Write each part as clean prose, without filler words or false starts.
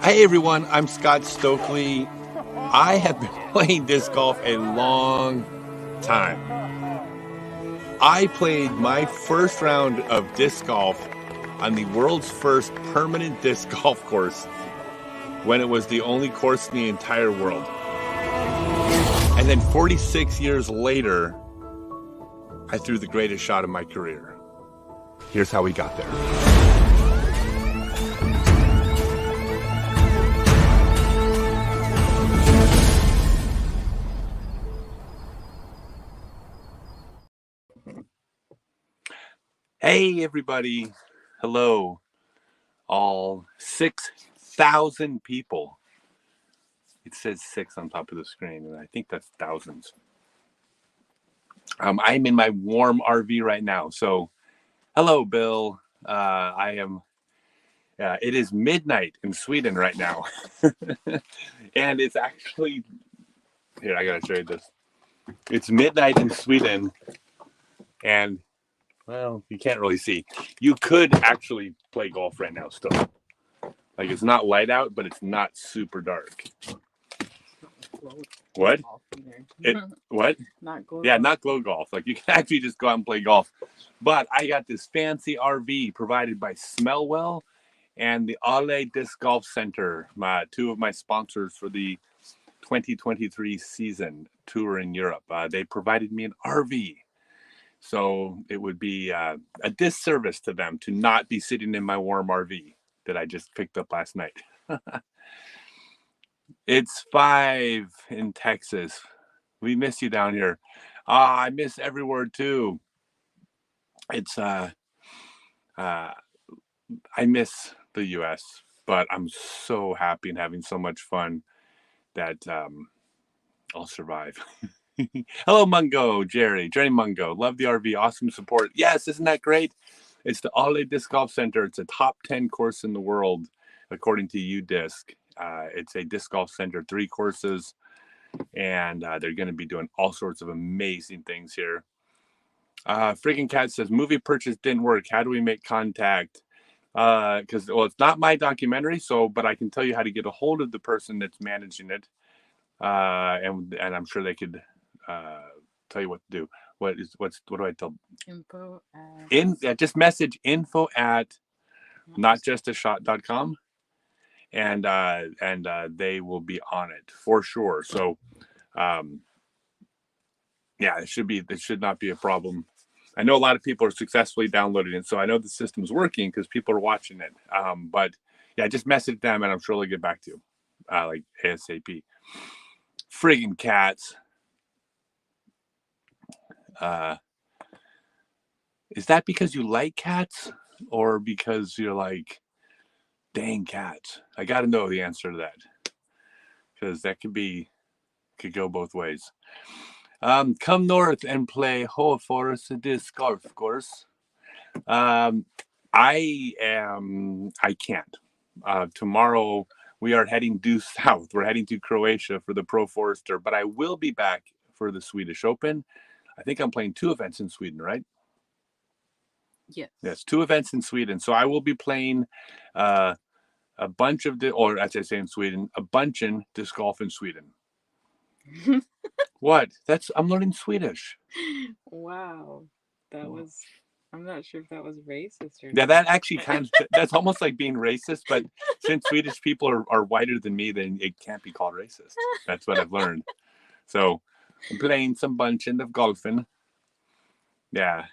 Hey everyone, I'm Scott Stokely. I have been playing disc golf a long time. I played my first round of disc golf on the world's first permanent disc golf course when it was the only course in the entire world. And then 46 years later, I threw the greatest shot of my career. Here's how we got there. Hey everybody, hello, all 6,000 people. It says 6 on top of the screen, and I think that's thousands. I'm in my warm RV right now, so hello, Bill. It is midnight in Sweden right now, and it's actually, here, I gotta show you this. It's midnight in Sweden, and well, you can't really see. You could actually play golf right now still. Like, it's not light out, but it's not super dark. What? What? Not glow. Yeah, not glow golf. Like, you can actually just go out and play golf. But I got this fancy RV provided by Smellwell and the Ale Disc Golf Center, two of my sponsors for the 2023 season tour in Europe. They provided me an RV. So it would be a disservice to them to not be sitting in my warm RV that I just picked up last night. It's 5 in Texas. We miss you down here. I miss everywhere too. It's I miss the US, but I'm so happy and having so much fun that I'll survive. Hello, Mungo, Jerry Mungo. Love the RV. Awesome support. Yes, isn't that great? It's the Ale Disc Golf Center. It's a top 10 course in the world, according to UDisc. It's a disc golf center, 3 courses, and they're going to be doing all sorts of amazing things here. Freaking Cat says, movie purchase didn't work. How do we make contact? Because, well, it's not my documentary, but I can tell you how to get a hold of the person that's managing it. And I'm sure they could tell you what to do. What do I tell? Info at... just message info at notjustashot.com. And they will be on it for sure. So, yeah, it should not be a problem. I know a lot of people are successfully downloading it, so I know the system's working because people are watching it. But yeah, just message them, and I'm sure they'll get back to you, like ASAP. Friggin' cats. Is that because you like cats, or because you're like, dang cats? I got to know the answer to that, because that could go both ways. Come north and play Hoforest disc golf course. I can't. Tomorrow we are heading due south. We're heading to Croatia for the Pro Forester, but I will be back for the Swedish Open. I think I'm playing 2 events in Sweden, right? Yes, 2 events in Sweden. So I will be playing a bunch of, or as I say in Sweden, a bunchen disc golf in Sweden. What? I'm learning Swedish. Wow. I'm not sure if that was racist or not. Yeah, that actually that's almost like being racist, but since Swedish people are whiter than me, then it can't be called racist. That's what I've learned. So I'm playing some bunchen of golfing. Yeah.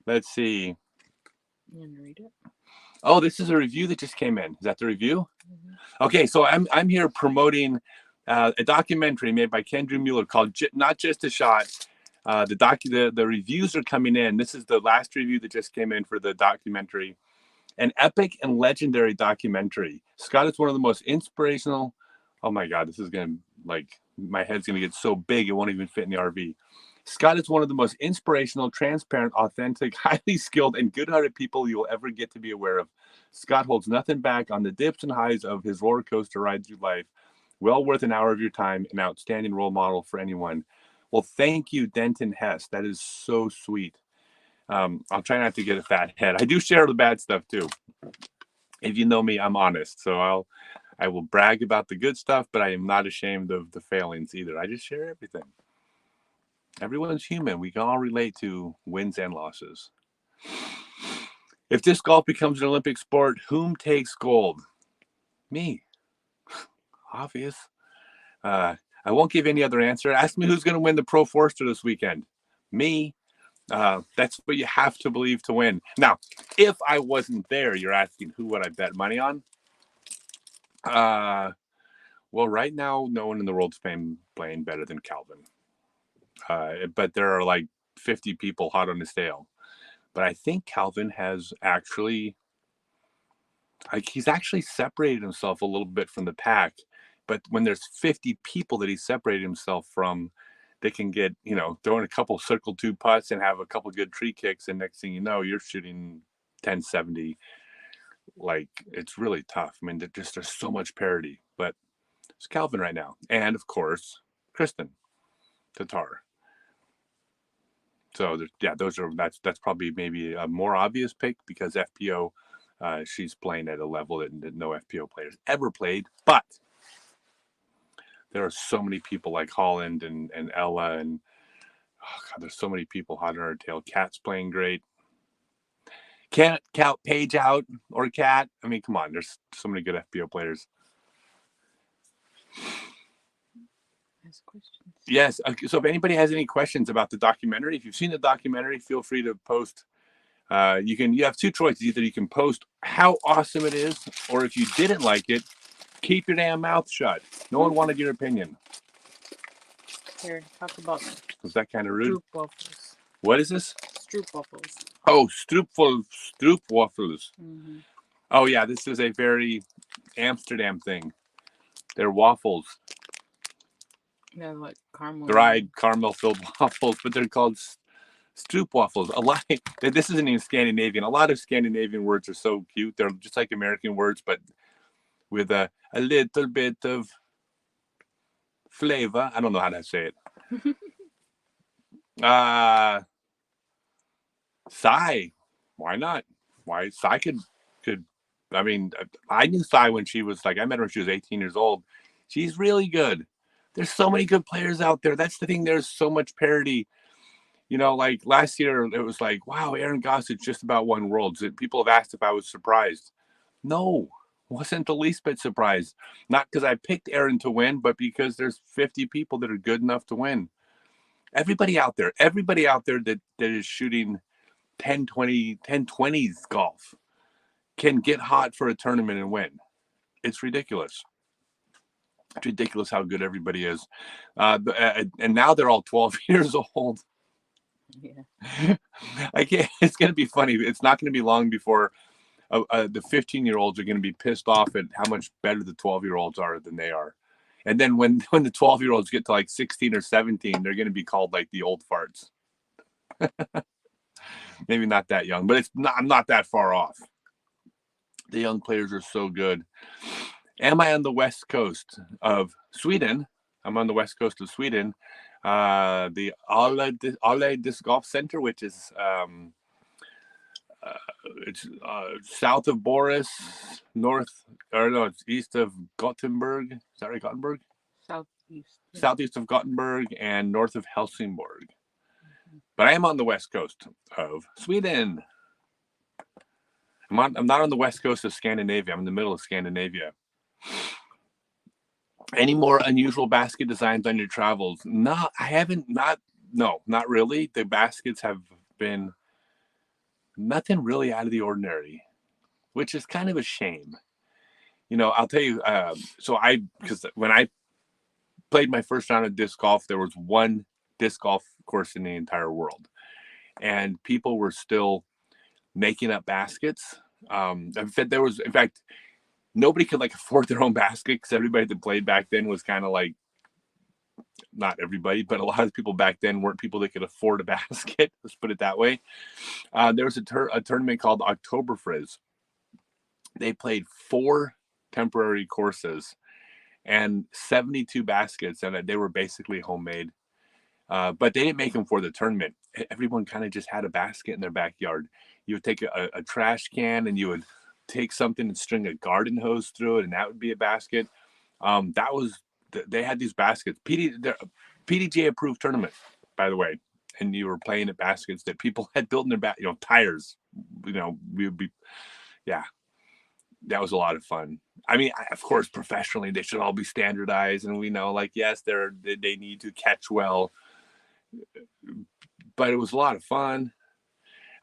Let's see. You want to read it? Oh, this is a review that just came in. Is that the review? Mm-hmm. Okay, so I'm here promoting a documentary made by Kendra Mueller called Not Just a Shot. The reviews are coming in. This is the last review that just came in for the documentary. An epic and legendary documentary. Scott is one of the most inspirational. Oh my God, this is going to, my head's going to get so big it won't even fit in the RV. Scott is one of the most inspirational, transparent, authentic, highly skilled, and good-hearted people you will ever get to be aware of. Scott holds nothing back on the dips and highs of his roller coaster ride through life. Well worth an hour of your time, an outstanding role model for anyone. Well, thank you, Denton Hess. That is so sweet. I'll try not to get a fat head. I do share the bad stuff too. If you know me, I'm honest. So I will brag about the good stuff, but I am not ashamed of the failings either. I just share everything. Everyone's human. We can all relate to wins and losses. If disc golf becomes an Olympic sport, whom takes gold? Me. Obvious. Uh, I won't give any other answer. Ask me who's going to win the Pro Forster this weekend. Me. That's what you have to believe to win. Now, if I wasn't there, you're asking who would I bet money on? Well, right now, no one in the world's playing better than Calvin. But there are like 50 people hot on his tail. But I think Calvin has actually, like, he's actually separated himself a little bit from the pack. But when there's 50 people that he's separated himself from, they can get, throwing a couple circle two putts and have a couple good tree kicks. And next thing you know, you're shooting 1070. Like, it's really tough. I mean, there's so much parity. But it's Calvin right now. And of course, Kristen Tatar. So that's probably maybe a more obvious pick because FPO, she's playing at a level that no FPO players ever played. But there are so many people like Holland and Ella and oh God, there's so many people hot on her tail. Kat's playing great. Can't count Paige out or Kat. I mean, come on, there's so many good FPO players. Questions. Yes. So if anybody has any questions about the documentary, if you've seen the documentary, feel free to post. You have two choices. Either you can post how awesome it is, or if you didn't like it, keep your damn mouth shut. No one wanted your opinion. Here, talk about. Was that kind of rude? Stroop waffles. What is this? Stroop waffles. Oh, Stroop waffles. Mm-hmm. Oh yeah, this is a very Amsterdam thing. They're waffles. Yeah, like caramel. Dried caramel-filled waffles, but they're called Stroop waffles. A lot. This isn't even Scandinavian. A lot of Scandinavian words are so cute. They're just like American words, but with a little bit of flavor. I don't know how to say it. Sai. Why not? Why Sai could. I mean, I knew Sai when she was like I met her when she was 18 years old. She's really good. There's so many good players out there. That's the thing. There's so much parity. Like last year, it was like, wow, Aaron Gossett just about won Worlds. People have asked if I was surprised. No, wasn't the least bit surprised. Not because I picked Aaron to win, but because there's 50 people that are good enough to win. Everybody out there that is shooting 10-20s golf can get hot for a tournament and win. It's ridiculous. It's ridiculous how good everybody is. And now they're all 12 years old. Yeah. I can't. It's going to be funny. It's not going to be long before the 15-year-olds are going to be pissed off at how much better the 12-year-olds are than they are. And then when the 12-year-olds get to like 16 or 17, they're going to be called like the old farts. Maybe not that young, but I'm not that far off. The young players are so good. Am I on the west coast of Sweden? I'm on the west coast of Sweden. The Ale Disc Golf Center, which is it's south of Boris, it's east of Gothenburg. Is that right, Gothenburg? Southeast. Yeah. Southeast of Gothenburg and north of Helsingborg. Mm-hmm. But I am on the west coast of Sweden. I'm not on the west coast of Scandinavia. I'm in the middle of Scandinavia. Any more unusual basket designs on your travels? No, I haven't. Not really. The baskets have been nothing really out of the ordinary, which is kind of a shame. I'll tell you. Because when I played my first round of disc golf, there was one disc golf course in the entire world, and people were still making up baskets. In fact, nobody could like afford their own basket because everybody that played back then was kind of like, not everybody, but a lot of people back then weren't people that could afford a basket. Let's put it that way. There was a tournament called Oktober Frizz. They played 4 temporary courses and 72 baskets, and they were basically homemade. But they didn't make them for the tournament. Everyone kind of just had a basket in their backyard. You would take a trash can and you would take something and string a garden hose through it, and that would be a basket. That was they had these baskets. PDGA approved tournament, by the way, and you were playing at baskets that people had built in their back. Tires. We would be, yeah, that was a lot of fun. I mean, of course, professionally, they should all be standardized, and we know, like, yes, they need to catch well, but it was a lot of fun.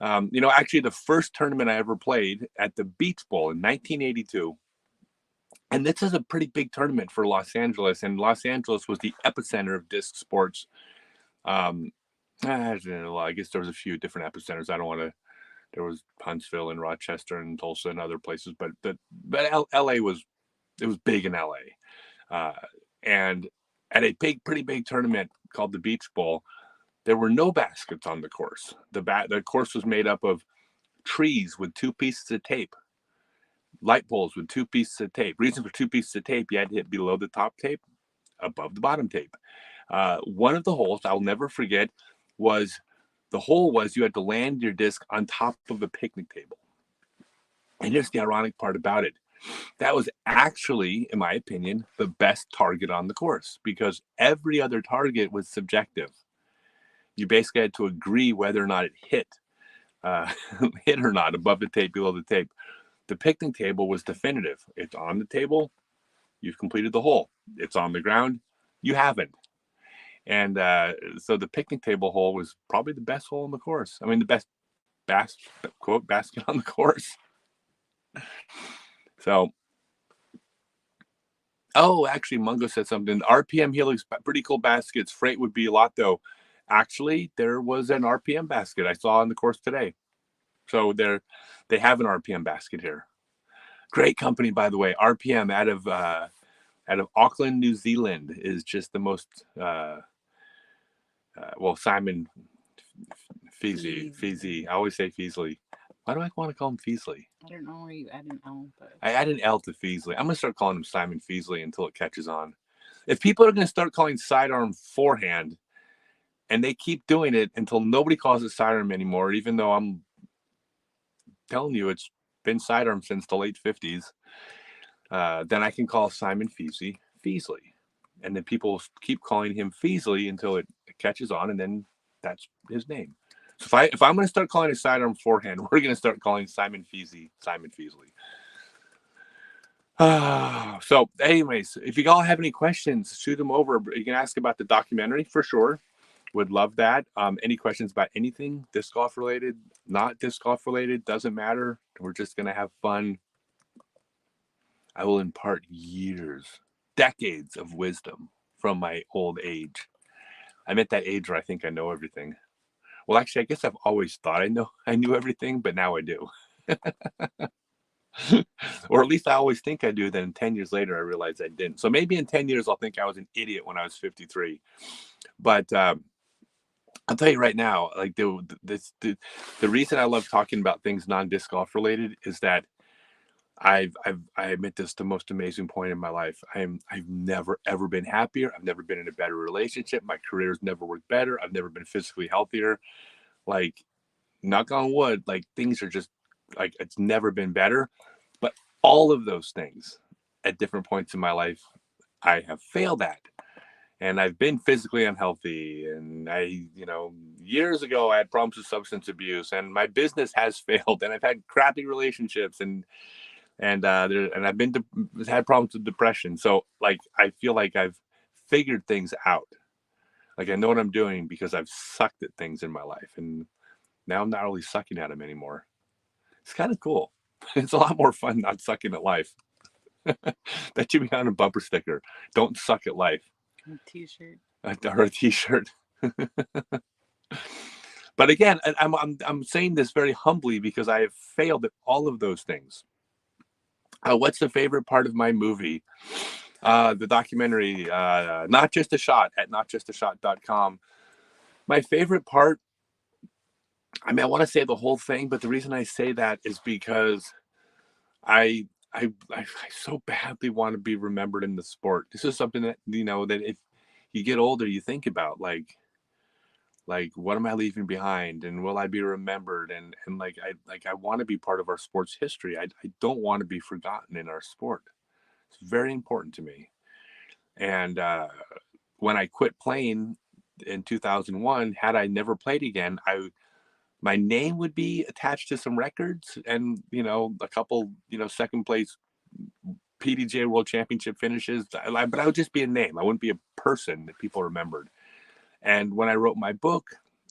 Actually, the first tournament I ever played at the Beach Bowl in 1982, and this is a pretty big tournament for Los Angeles, and Los Angeles was the epicenter of disc sports. Um, I guess there was a few different epicenters. I don't want to. There was Huntsville and Rochester and Tulsa and other places, but LA was big in LA, and at a pretty big tournament called the Beach Bowl, there were no baskets on the course. The course was made up of trees with 2 pieces of tape, light poles with 2 pieces of tape. Reason for 2 pieces of tape: you had to hit below the top tape, above the bottom tape. One of the holes I'll never forget was you had to land your disc on top of a picnic table. And here's the ironic part about it. That was actually, in my opinion, the best target on the course, because every other target was subjective. You basically had to agree whether or not it hit hit or not, above the tape, below the tape. The picnic table was definitive. It's on the table, you've completed the hole. It's on the ground, you haven't. And so the picnic table hole was probably the best hole in the course. I mean, the best quote basket on the course. So, actually, Mungo said something. RPM Helix, pretty cool baskets. Freight would be a lot, though. Actually, there was an RPM basket I saw on the course today. So they have an RPM basket here. Great company, by the way. RPM out of Auckland, New Zealand, is just the most. Simon Feasy. I always say Feasley. Why do I want to call him Feasley? I don't know where you add an L, but I add an L to Feasley. I'm going to start calling him Simon Feasley until it catches on. If people are going to start calling sidearm forehand, and they keep doing it until nobody calls it sidearm anymore, even though I'm telling you it's been sidearm since the late 50s, then I can call Simon Feasy Feasley. And then people keep calling him Feasley until it catches on, and then that's his name. So if I'm going to start calling a sidearm forehand, we're going to start calling Simon Feasy Simon Feasley. So anyways, if you all have any questions, shoot them over. You can ask about the documentary for sure. Would love that. Any questions about anything disc golf related, not disc golf related, doesn't matter. We're just going to have fun. I will impart years, decades of wisdom from my old age. I'm at that age where I think I know everything. Well, actually, I guess I've always thought I knew everything, but now I do. Or at least I always think I do. Then 10 years later, I realize I didn't. So maybe in 10 years, I'll think I was an idiot when I was 53. But I'll tell you right now, like the reason I love talking about things non-disc golf related is that I admit this, the most amazing point in my life. I've never ever been happier. I've never been in a better relationship. My career's never worked better. I've never been physically healthier. Like, knock on wood, like things are just like it's never been better. But all of those things at different points in my life, I have failed at. And I've been physically unhealthy. And years ago, I had problems with substance abuse, and my business has failed, and I've had crappy relationships, and I've had problems with depression. So like, I feel like I've figured things out. Like, I know what I'm doing because I've sucked at things in my life, and now I'm not really sucking at them anymore. It's kind of cool. It's a lot more fun not sucking at life. That should be on a bumper sticker. Don't suck at life. a T-shirt. Or a T-shirt. But again, I'm saying this very humbly because I have failed at all of those things. What's the favorite part of my movie? The documentary, Not Just a Shot, at notjustashot.com. My favorite part, I mean, I want to say the whole thing, but the reason I say that is because I so badly want to be remembered in the sport. This is something that, that if you get older, you think about, like Like, what am I leaving behind, and will I be remembered? And I want to be part of our sports history. I don't want to be forgotten in our sport. It's very important to me. And when I quit playing in 2001, had I never played again, my name would be attached to some records, and a couple second place PDJ World Championship finishes. But I would just be a name. I wouldn't be a person that people remembered. And when I wrote my book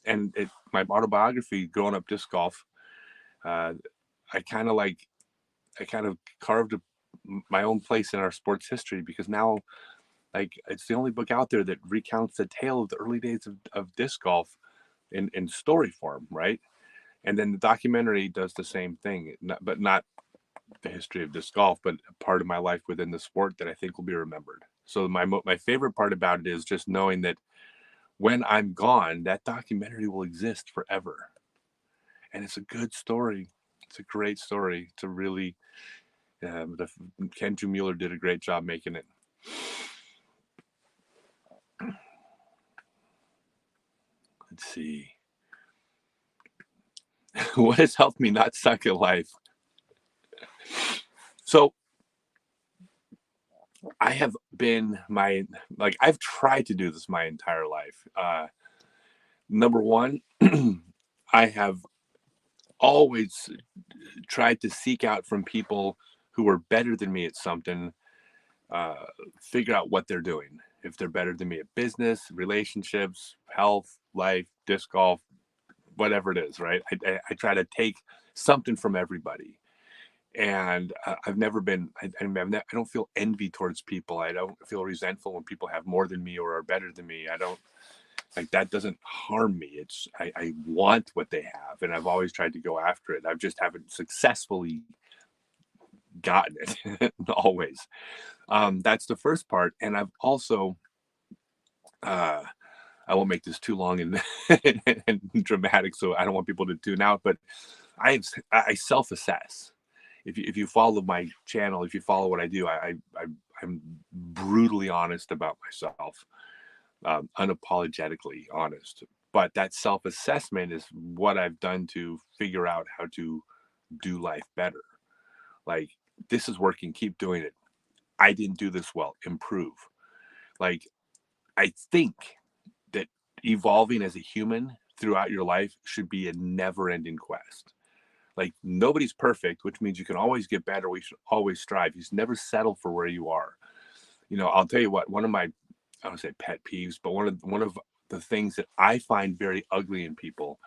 and my autobiography, Growing Up Disc Golf, uh, I kind of carved my own place in our sports history, because now, like, it's the only book out there that recounts the tale of the early days of disc golf in story form, right? And then the documentary does the same thing, but not the history of disc golf, but a part of my life within the sport that I think will be remembered. So my favorite part about it is just knowing that when I'm gone, that documentary will exist forever. And it's a good story. It's a great story. It's a really, Ken Mueller did a great job making it. Let's see. What has helped me not suck at life? So I have been I've tried to do this my entire life. Number one, I have always tried to seek out from people who are better than me at something, uh, figure out what they're doing. If they're better than me at business, relationships, health, life, disc golf, whatever it is, right? I try to take something from everybody. And I've never been, I don't feel envy towards people. I don't feel resentful when people have more than me or are better than me. I don't, like, that doesn't harm me. I want what they have, and I've always tried to go after it. I just haven't successfully gotten it always. That's the first part. And I've also, uh, I won't make this too long and, and dramatic, so I don't want people to tune out. But I self-assess. If you follow my channel, if you follow what I do, I'm brutally honest about myself, unapologetically honest. But that self-assessment is what I've done to figure out how to do life better. Like, this is working, keep doing it. I didn't do this well, improve. Like, I think that evolving as a human throughout your life should be a never-ending quest. Like, nobody's perfect, which means you can always get better. We should always strive. You should never settle for where you are. I'll tell you what, one of my, I don't say pet peeves, but one of the things that I find very ugly in people,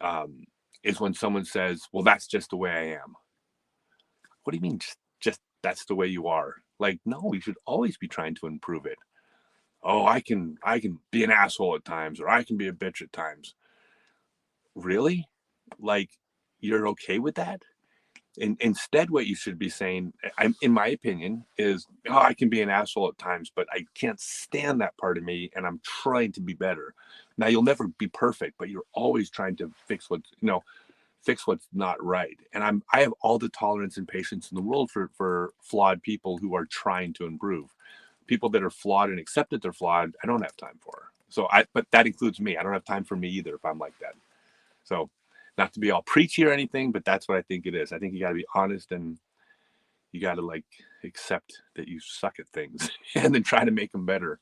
um, is when someone says, "Well, that's just the way I am." What do you mean, just that's the way you are? Like, no, you should always be trying to improve it. Oh, I can be an asshole at times, or I can be a bitch at times. Really? Like, you're okay with that? And instead, what you should be saying, in my opinion, is, "Oh, I can be an asshole at times, but I can't stand that part of me, and I'm trying to be better." Now, you'll never be perfect, but you're always trying to fix what's not right. And I have all the tolerance and patience in the world for flawed people who are trying to improve. People that are flawed and accept that they're flawed, I don't have time for. But that includes me. I don't have time for me either if I'm like that. So, not to be all preachy or anything, but that's what I think it is. I think you got to be honest, and you got to, like, accept that you suck at things and then try to make them better.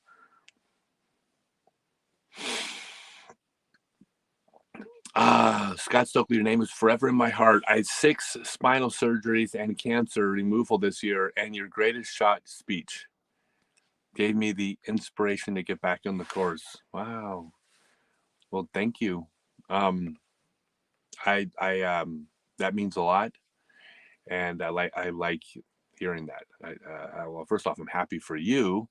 Scott Stokely, your name is forever in my heart. I had 6 spinal surgeries and cancer removal this year, and your greatest shot speech gave me the inspiration to get back on the course. Wow. Well, thank you. Um, I that means a lot, and I like hearing that. Well, first off, I'm happy for you.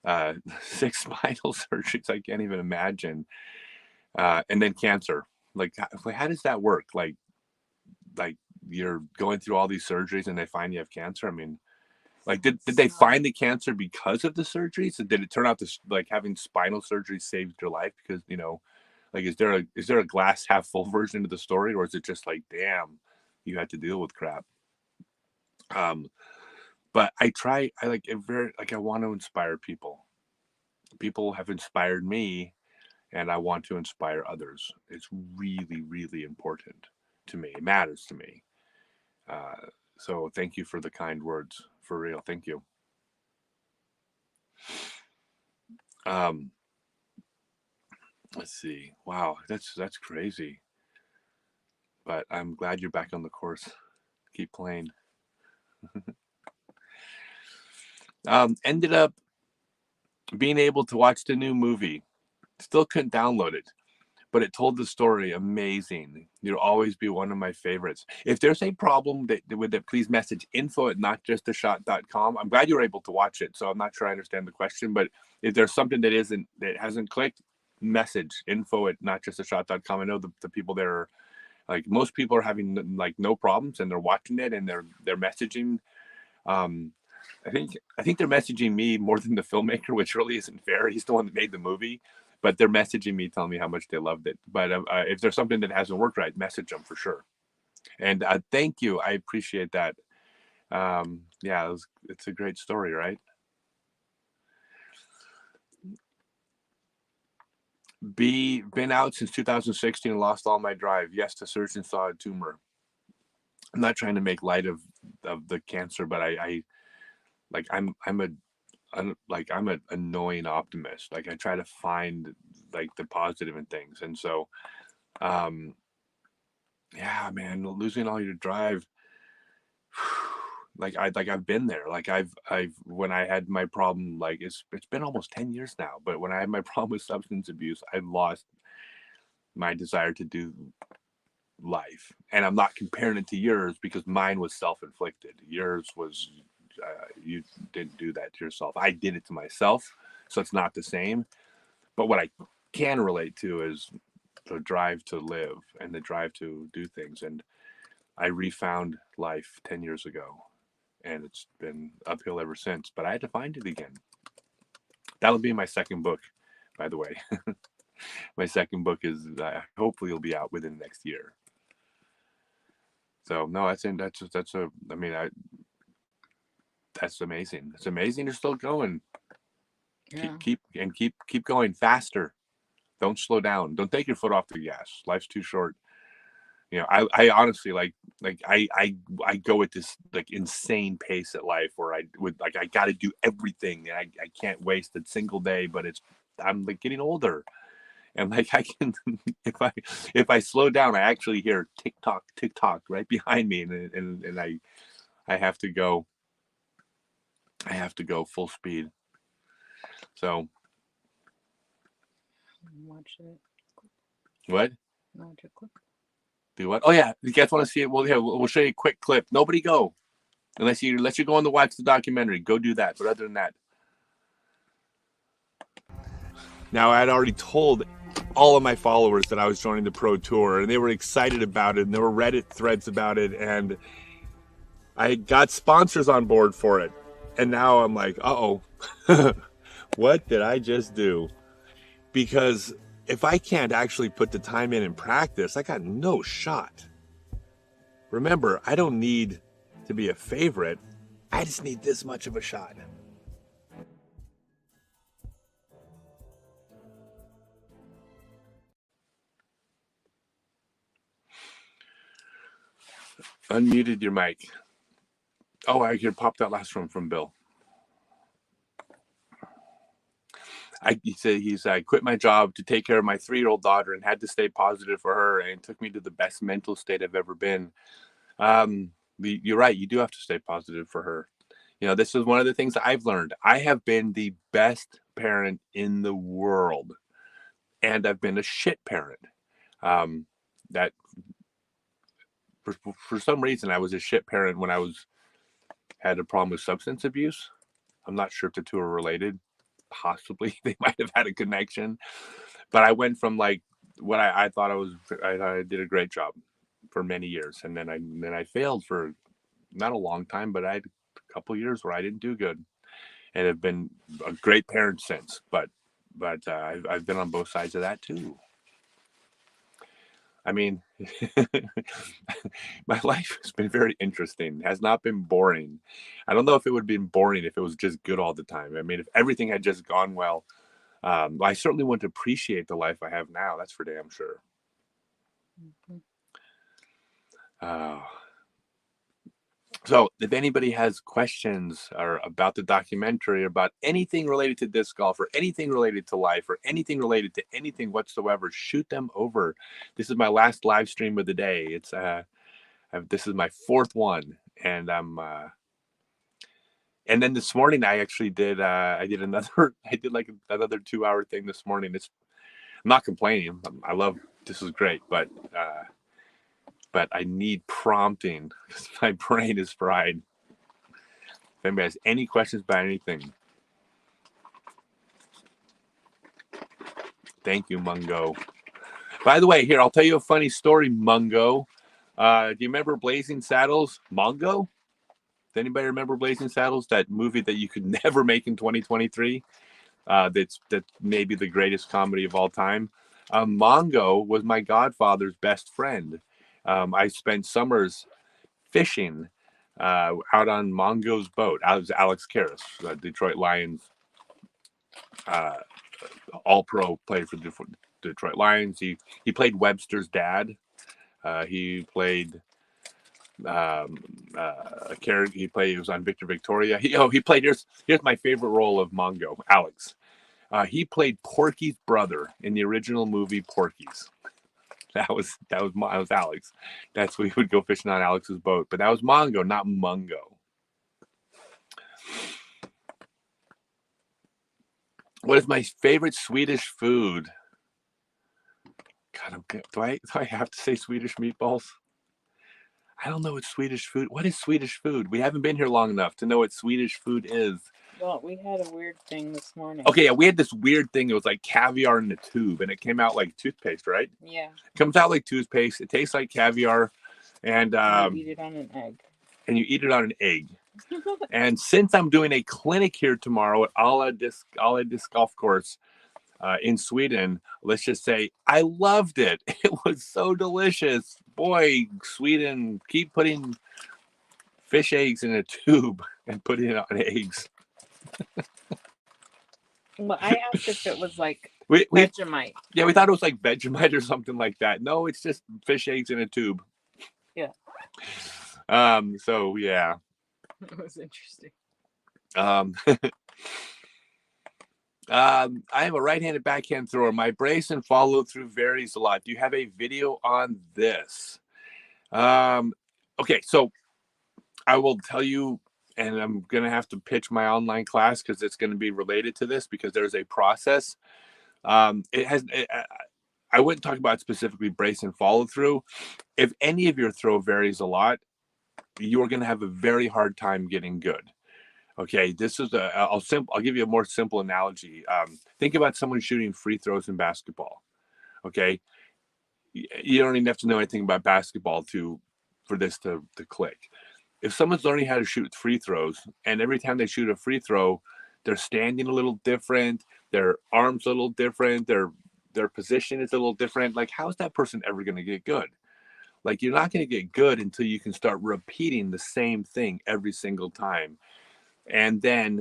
6 spinal surgeries, I can't even imagine. And then cancer. Like, how does that work? Like you're going through all these surgeries and they find you have cancer. I mean, like, did they So find the cancer because of the surgeries? And did it turn out to, like, having spinal surgery saved your life? Because, like, is there a glass half full version of the story, or is it just like, damn, you had to deal with crap? Um, but I like it very, like, I want to inspire people. People have inspired me, and I want to inspire others. It's really, really important to me. It matters to me. Uh, so thank you for the kind words. For real. Thank you. Um, let's see. Wow, that's crazy. But I'm glad you're back on the course. Keep playing. Ended up being able to watch the new movie. Still couldn't download it, but it told the story amazing. You'll always be one of my favorites. If there's a problem with it, please message info@notjustashot.com. I'm glad you were able to watch it, so I'm not sure I understand the question, but if there's something that hasn't clicked, message info@notjustashot.com. I know the people there are like, most people are having like no problems and they're watching it and they're messaging. Um, I think they're messaging me more than the filmmaker, which really isn't fair. He's the one that made the movie, but they're messaging me telling me how much they loved it. But if there's something that hasn't worked right, message them for sure. And thank you, I appreciate that. Yeah, it's a great story, right? Been out since 2016 and lost all my drive. Yes, the surgeon saw a tumor. I'm not trying to make light of the cancer, but I like I'm an annoying optimist. Like I try to find like the positive in things. And so um yeah, man, losing all your drive, I've been there. Like I've when I had my problem, like it's been almost 10 years now, but when I had my problem with substance abuse, I lost my desire to do life. And I'm not comparing it to yours because mine was self-inflicted. Yours was you didn't do that to yourself. I did it to myself, so it's not the same. But what I can relate to is the drive to live and the drive to do things. And I refound life 10 years ago, and it's been uphill ever since. But I had to find it again. That'll be my second book, by the way. My second book is hopefully it'll be out within the next year. So no, that's a. I mean, that's amazing. It's amazing you're still going. Yeah. Keep going faster. Don't slow down. Don't take your foot off the gas. Life's too short. I honestly I go at this like insane pace at life where I got to do everything and I can't waste a single day. But I'm like getting older and like I can if I slow down, I actually hear tick tock right behind me and I have to go. I have to go full speed. So Watch it. what? Watch it clip. Do what? Oh yeah, you guys want to see it? Well, yeah, we'll show you a quick clip. Nobody go unless you go on to watch the documentary. Go do that. But other than that, now I had already told all of my followers that I was joining the pro tour, and they were excited about it. And there were Reddit threads about it, and I got sponsors on board for it. And now I'm like, uh oh, what did I just do? Because if I can't actually put the time in and practice, I got no shot. Remember, I don't need to be a favorite. I just need this much of a shot. Unmuted your mic. Oh, I could pop that last one from Bill. I quit my job to take care of my 3-year-old daughter and had to stay positive for her, and it took me to the best mental state I've ever been. You're right. You do have to stay positive for her. This is one of the things that I've learned. I have been the best parent in the world, and I've been a shit parent. That for some reason I was a shit parent when I had a problem with substance abuse. I'm not sure if the two are related. Possibly they might have had a connection, but I went from like what I thought I did a great job for many years, and then I failed for not a long time, but I had a couple years where I didn't do good, and have been a great parent since. But I've been on both sides of that too. I mean, my life has been very interesting. It has not been boring. I don't know if it would have been boring if it was just good all the time. I mean, if everything had just gone well, I certainly wouldn't appreciate the life I have now. That's for damn sure. Mhm. Uh, so if anybody has questions or about the documentary, or about anything related to disc golf, or anything related to life, or anything related to anything whatsoever, shoot them over. This is my last live stream of the day. This is my fourth one, and and then this morning I actually did I did another I did like another 2 hour thing this morning. I'm not complaining. I love, this is great, but I need prompting because my brain is fried. If anybody has any questions about anything, thank you, Mungo. By the way, here, I'll tell you a funny story, Mungo. Do you remember Blazing Saddles? Mungo? Does anybody remember Blazing Saddles? That movie that you could never make in 2023? That's maybe the greatest comedy of all time. Mongo was my godfather's best friend. I spent summers fishing out on Mongo's boat. I was Alex Karras, Detroit Lions, uh, all-pro player for the Detroit Lions. He played Webster's dad. He played a character. He was on Victor Victoria. He played. Here's my favorite role of Mongo, Alex. He played Porky's brother in the original movie Porky's. That was Alex. That's we would go fishing on Alex's boat, but that was Mongo, not Mungo. What is my favorite Swedish food? God, do I have to say Swedish meatballs? I don't know what Swedish food. What is Swedish food? We haven't been here long enough to know what Swedish food is. Well, we had a weird thing this morning. Okay, yeah, we had this weird thing. It was like caviar in a tube, and it came out like toothpaste, right? Yeah. It comes out like toothpaste. It tastes like caviar, and you eat it on an egg. And you eat it on an egg. And since I'm doing a clinic here tomorrow at Ala Disc Golf Course in Sweden, let's just say I loved it. It was so delicious. Boy, Sweden, keep putting fish eggs in a tube and putting it on eggs. Well, I asked if it was like we Vegemite. Yeah, we thought it was like Vegemite or something like that. No, it's just fish eggs in a tube. Yeah. So yeah. It was interesting. I am a right-handed backhand thrower. My brace and follow through varies a lot. Do you have a video on this? Okay, so I will tell you, and I'm going to have to pitch my online class because it's going to be related to this, because there's a process. I wouldn't talk about specifically brace and follow through. If any of your throw varies a lot, you're going to have a very hard time getting good. Okay, this is I'll give you a more simple analogy. Think about someone shooting free throws in basketball. Okay, you don't even have to know anything about basketball for this to click. If someone's learning how to shoot free throws, and every time they shoot a free throw, they're standing a little different, their arms a little different, their position is a little different. Like, how is that person ever going to get good? Like, you're not going to get good until you can start repeating the same thing every single time. And then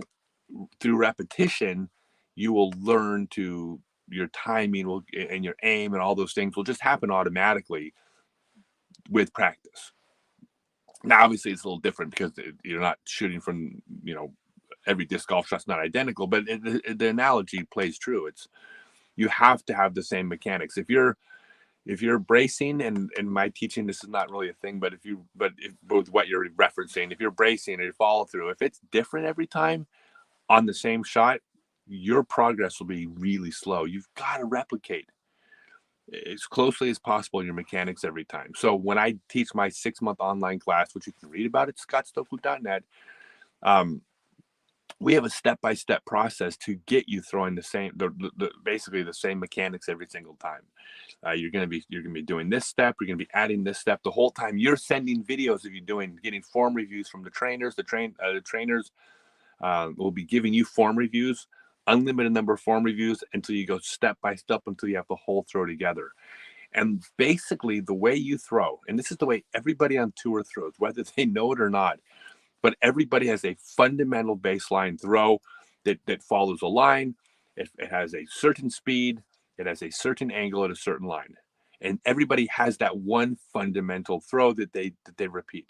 through repetition, you will learn to, your timing and your aim and all those things will just happen automatically with practice. Now, obviously, it's a little different because you're not shooting from, every disc golf shot's not identical, but the analogy plays true. You have to have the same mechanics. If you're bracing, and in my teaching, this is not really a thing, but with what you're referencing, if you're bracing or follow through, if it's different every time on the same shot, your progress will be really slow. You've got to replicate as closely as possible your mechanics every time. So when I teach my 6-month online class, which you can read about at scottstokely.net, we have a step-by-step process to get you throwing basically the same mechanics every single time. You're going to be doing this step. You're going to be adding this step the whole time. You're sending videos of you getting form reviews from the trainers. The trainers will be giving you form reviews, unlimited number of form reviews, until you go step by step until you have the whole throw together. And basically, the way you throw, and this is the way everybody on tour throws, whether they know it or not, but everybody has a fundamental baseline throw that follows a line, It has a certain speed, it has a certain angle at a certain line. And everybody has that one fundamental throw that they repeat.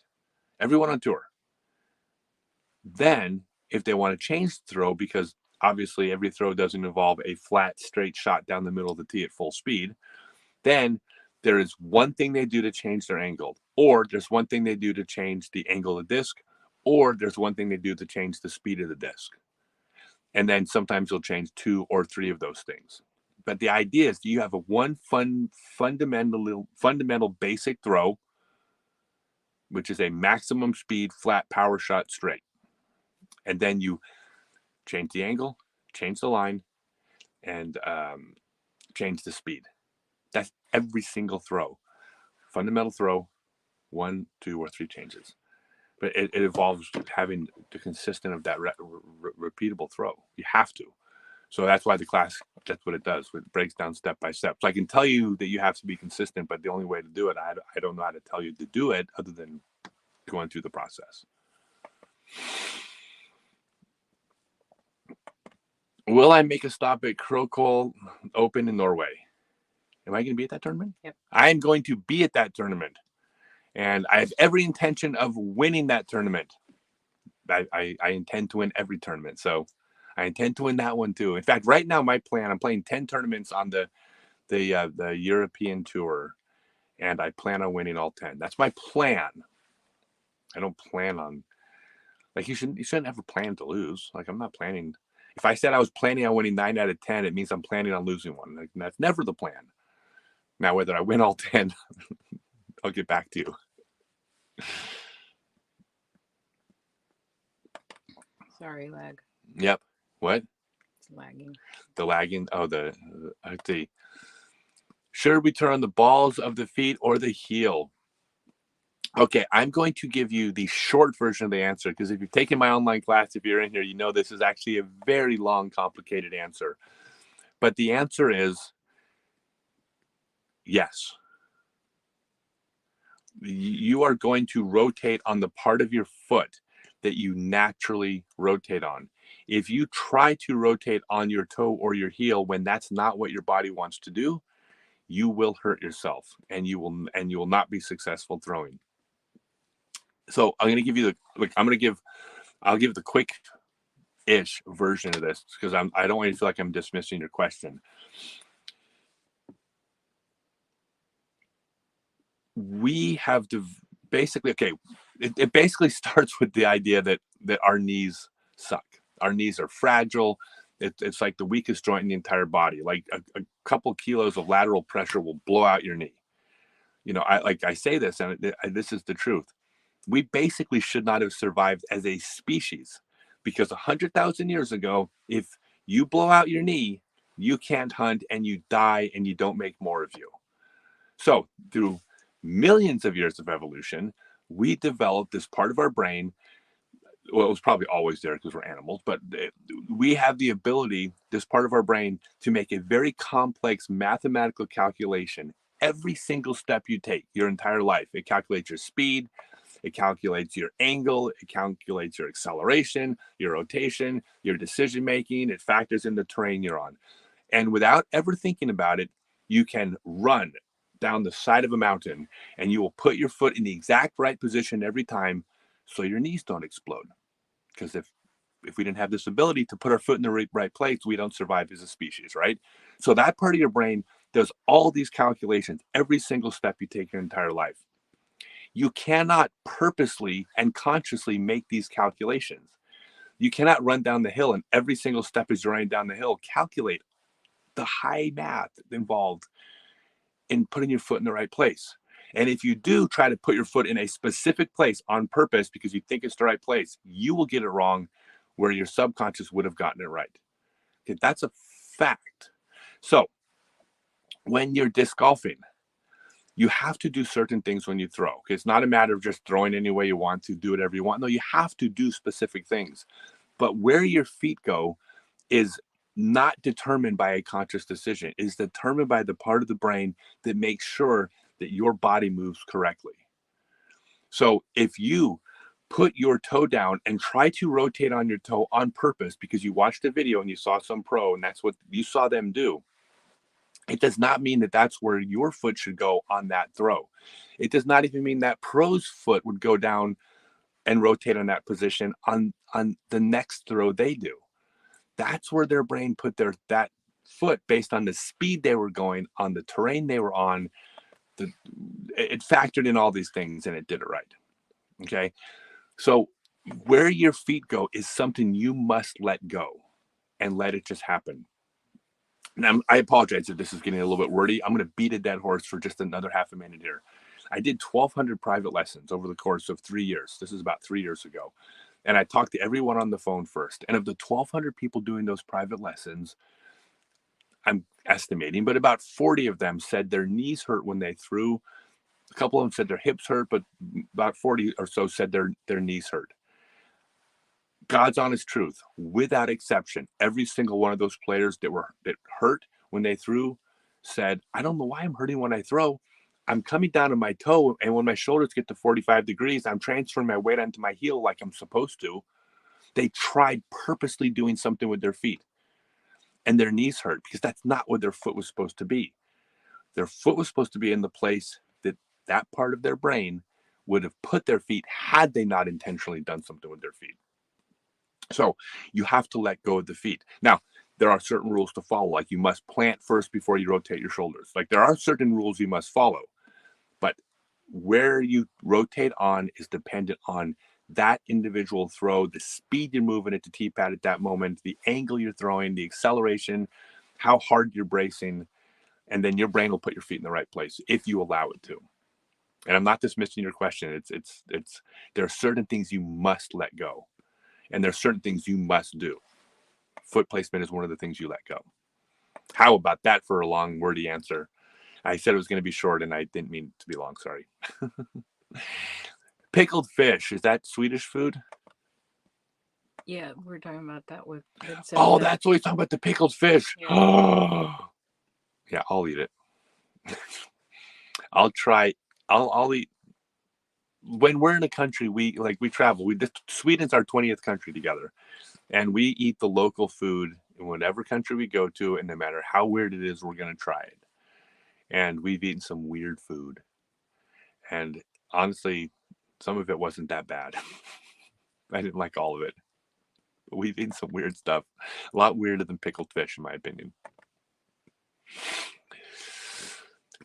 Everyone on tour. Then, if they want to change the throw, because obviously every throw doesn't involve a flat, straight shot down the middle of the tee at full speed, then there is one thing they do to change their angle, or there's one thing they do to change the angle of the disc, or there's one thing they do to change the speed of the disc. And then sometimes you'll change 2 or 3 of those things. But the idea is you have a fundamental basic throw, which is a maximum speed, flat power shot straight. And then you change the angle, change the line, and change the speed. That's every single throw. Fundamental throw, 1, 2, or 3 changes. But it involves having the consistent of that repeatable throw. You have to. So that's why the class, that's what it does. It breaks down step by step. So I can tell you that you have to be consistent, but the only way to do it, I don't know how to tell you to do it other than going through the process. Will I make a stop at Krokol Open in Norway? Am I going to be at that tournament? Yep. I am going to be at that tournament. And I have every intention of winning that tournament. I intend to win every tournament. So I intend to win that one too. In fact, right now, my plan, I'm playing 10 tournaments on the European tour, and I plan on winning all 10. That's my plan. I don't plan on, like, you shouldn't ever plan to lose. Like, I'm not planning. If I said I was planning on winning 9 out of 10, it means I'm planning on losing one. Like, that's never the plan. Now, whether I win all 10, I'll get back to you. Sorry, lag. Yep. What? It's lagging. The lagging. Oh, let's see. Should we turn the balls of the feet or the heel? Okay, I'm going to give you the short version of the answer, because if you've taken my online class, if you're in here, you know this is actually a very long, complicated answer. But the answer is yes. You are going to rotate on the part of your foot that you naturally rotate on. If you try to rotate on your toe or your heel when that's not what your body wants to do, you will hurt yourself, and you will not be successful throwing. So I'm going to give you I'll give the quick-ish version of this, because I don't want you to feel like I'm dismissing your question. We have to basically, okay, it basically starts with the idea that our knees suck. Our knees are fragile. It's like the weakest joint in the entire body. Like a couple kilos of lateral pressure will blow out your knee. You know, I say this, and this is the truth. We basically should not have survived as a species, because 100,000 years ago, if you blow out your knee, you can't hunt and you die and you don't make more of you. So through millions of years of evolution, we developed this part of our brain. Well, it was probably always there because we're animals, but we have the ability, this part of our brain, to make a very complex mathematical calculation every single step you take your entire life. It calculates your speed, it calculates your angle, it calculates your acceleration, your rotation, your decision making, it factors in the terrain you're on. And without ever thinking about it, you can run down the side of a mountain and you will put your foot in the exact right position every time so your knees don't explode. Because if we didn't have this ability to put our foot in the right place, we don't survive as a species, right? So that part of your brain does all these calculations every single step you take your entire life. You cannot purposely and consciously make these calculations. You cannot run down the hill and every single step as you're running down the hill, calculate the high math involved in putting your foot in the right place. And if you do try to put your foot in a specific place on purpose because you think it's the right place, you will get it wrong where your subconscious would have gotten it right. Okay, that's a fact. So when you're disc golfing, you have to do certain things when you throw. Okay, it's not a matter of just throwing any way you want to, do whatever you want. No, you have to do specific things. But where your feet go is not determined by a conscious decision. It is determined by the part of the brain that makes sure that your body moves correctly. So if you put your toe down and try to rotate on your toe on purpose because you watched a video and you saw some pro and that's what you saw them do. It does not mean that that's where your foot should go on that throw. It does not even mean that pro's foot would go down and rotate on that position on the next throw they do. That's where their brain put that foot based on the speed they were going on, the terrain they were on. It factored in all these things and it did it right. Okay. So where your feet go is something you must let go and let it just happen. Now, I apologize if this is getting a little bit wordy. I'm going to beat a dead horse for just another half a minute here. I did 1,200 private lessons over the course of 3 years. This is about 3 years ago. And I talked to everyone on the phone first. And of the 1,200 people doing those private lessons, I'm estimating, but about 40 of them said their knees hurt when they threw. A couple of them said their hips hurt, but about 40 or so said their knees hurt. God's honest truth, without exception, every single one of those players that hurt when they threw said, I don't know why I'm hurting when I throw. I'm coming down on my toe, and when my shoulders get to 45 degrees, I'm transferring my weight onto my heel like I'm supposed to. They tried purposely doing something with their feet, and their knees hurt because that's not where their foot was supposed to be. Their foot was supposed to be in the place that part of their brain would have put their feet had they not intentionally done something with their feet. So you have to let go of the feet. Now, there are certain rules to follow, like you must plant first before you rotate your shoulders. Like there are certain rules you must follow, but where you rotate on is dependent on that individual throw, the speed you're moving it to T-pad at that moment, the angle you're throwing, the acceleration, how hard you're bracing, and then your brain will put your feet in the right place if you allow it to. And I'm not dismissing your question. It's there are certain things you must let go. And there are certain things you must do. Foot placement is one of the things you let go. How about that for a long, wordy answer? I said it was going to be short, and I didn't mean it to be long. Sorry. Pickled fish. Is that Swedish food? Yeah, we're talking about that with Oh, that's what he's talking about, the pickled fish. Yeah. Yeah, I'll eat it. I'll try. I'll eat. When we're in a country, we travel. Sweden's our 20th country together. And we eat the local food in whatever country we go to, and no matter how weird it is, we're going to try it. And we've eaten some weird food. And honestly, some of it wasn't that bad. I didn't like all of it. But we've eaten some weird stuff. A lot weirder than pickled fish, in my opinion.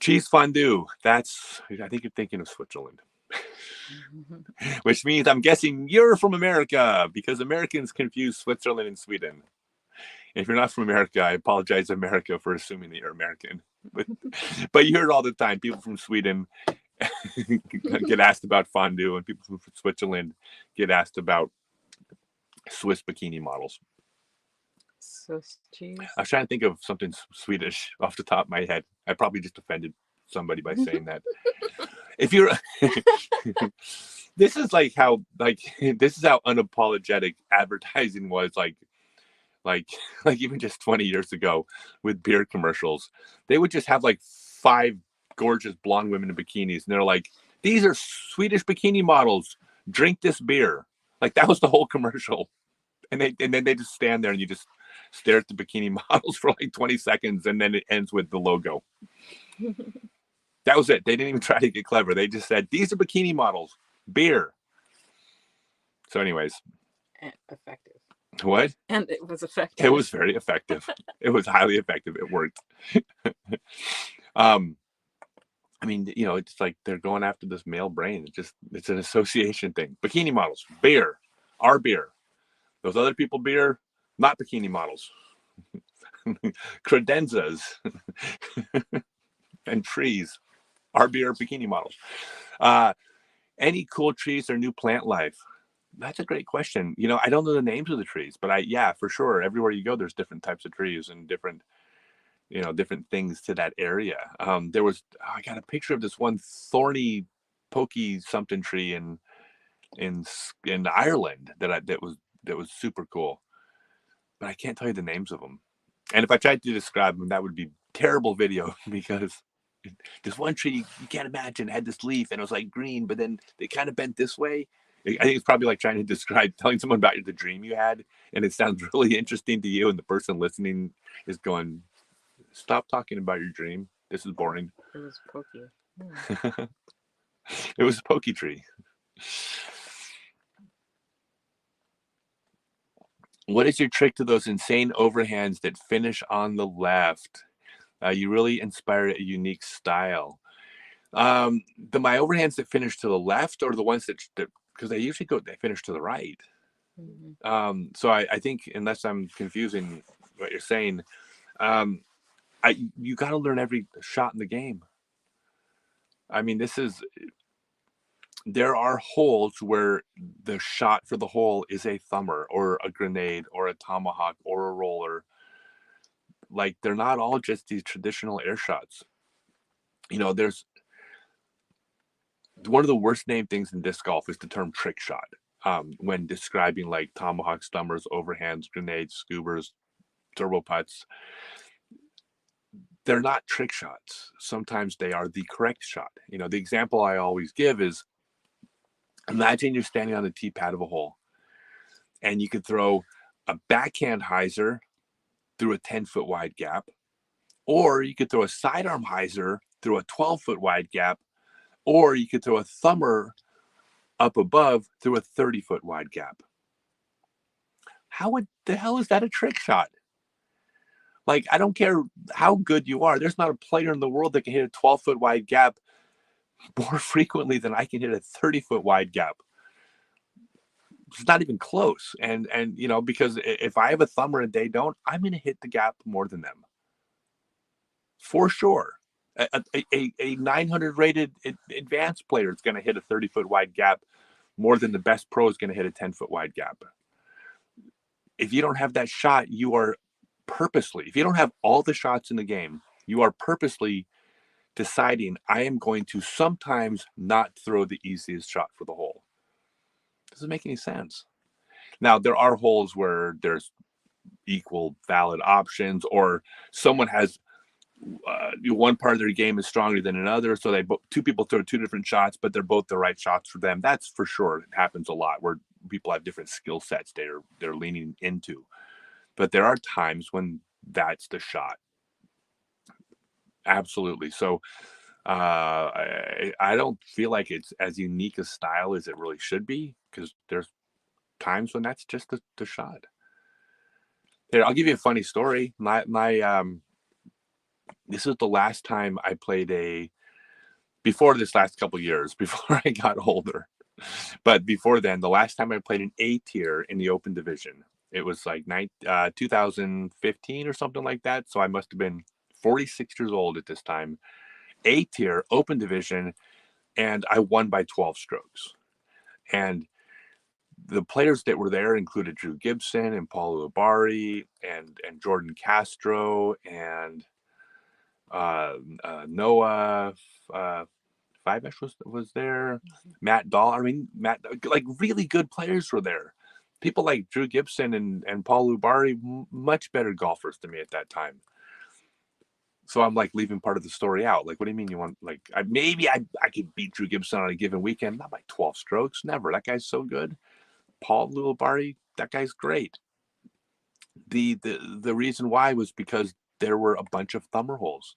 Cheese fondue. I think you're thinking of Switzerland. Which means I'm guessing you're from America, because Americans confuse Switzerland and Sweden. If you're not from America, I apologize, America, for assuming that you're American. But you hear it all the time. People from Sweden get asked about fondue, and people from Switzerland get asked about Swiss bikini models. Swiss cheese. I was trying to think of something Swedish off the top of my head. I probably just offended somebody by saying that. If you're this is how unapologetic advertising was like even just 20 years ago with beer commercials. They would just have 5 gorgeous blonde women in bikinis, and they're like, these are Swedish bikini models, drink this beer. That was the whole commercial. And then they just stand there and you just stare at the bikini models for 20 seconds, and then it ends with the logo. That was it. They didn't even try to get clever. They just said, these are bikini models, beer. So anyways. And effective. What? And it was effective. It was very effective. It was highly effective. It worked. It's like they're going after this male brain. It's an association thing. Bikini models, beer, our beer. Those other people beer, not bikini models. Credenzas and trees, our beer, bikini models. Any cool trees or new plant life? That's a great question. I don't know the names of the trees, but for sure. Everywhere you go, there's different types of trees and different things to that area. I got a picture of this one thorny, pokey something tree in Ireland that was super cool, but I can't tell you the names of them. And if I tried to describe them, that would be terrible video, because this one tree you can't imagine had this leaf and it was green, but then they kind of bent this way. I think it's probably like trying to describe telling someone about the dream you had, and it sounds really interesting to you, and the person listening is going, "Stop talking about your dream. This is boring." It was pokey. Hmm. It was a pokey tree. What is your trick to those insane overhands that finish on the left? You really inspired a unique style. My overhands that finish to the left, or the ones that because they finish to the right. Mm-hmm. So I think, unless I'm confusing what you're saying, um, you got to learn every shot in the game. I mean, there are holes where the shot for the hole is a thumber or a grenade or a tomahawk or a roller. Like, they're not all just these traditional air shots. There's one of the worst named things in disc golf is the term trick shot. When describing like tomahawks, thumbers, overhands, grenades, scoobers, turbo putts, they're not trick shots. Sometimes they are the correct shot. The example I always give is, imagine you're standing on the tee pad of a hole and you could throw a backhand hyzer through a 10-foot wide gap, or you could throw a sidearm hyzer through a 12-foot wide gap, or you could throw a thumber up above through a 30-foot wide gap. How the hell is that a trick shot? Like, I don't care how good you are. There's not a player in the world that can hit a 12-foot wide gap more frequently than I can hit a 30-foot wide gap. It's not even close. And because if I have a thumber and they don't, I'm going to hit the gap more than them. For sure. A 900 rated advanced player is going to hit a 30-foot wide gap more than the best pro is going to hit a 10-foot wide gap. If you don't have that shot, you are purposely, if you don't have all the shots in the game, you are purposely deciding, I am going to sometimes not throw the easiest shot for the hole. Doesn't make any sense. Now, there are holes where there's equal valid options, or someone has one part of their game is stronger than another, so two people throw two different shots, but they're both the right shots for them. That's for sure. It happens a lot where people have different skill sets they're leaning into. But there are times when that's the shot. Absolutely. So I don't feel like it's as unique a style as it really should be, because there's times when that's just the shot. Here, I'll give you a funny story. This is the last time I played before this last couple of years, before I got older. But before then, the last time I played an A tier in the open division, it was like 2015 or something like that. So I must have been 46 years old at this time. A tier, open division, and I won by 12 strokes. And the players that were there included Drew Gibson and Paul Ulibarri and Jordan Castro and Noah Fivesh was there. Mm-hmm. Matt Dahl. I mean, like really good players were there. People like Drew Gibson and Paul Ulibarri, much better golfers than me at that time. So I'm like leaving part of the story out. Like, what do you mean you want, like, maybe I could beat Drew Gibson on a given weekend, not by 12 strokes. Never. That guy's so good. Paul Ulibarri, that guy's great. The reason why was because there were a bunch of thumber holes.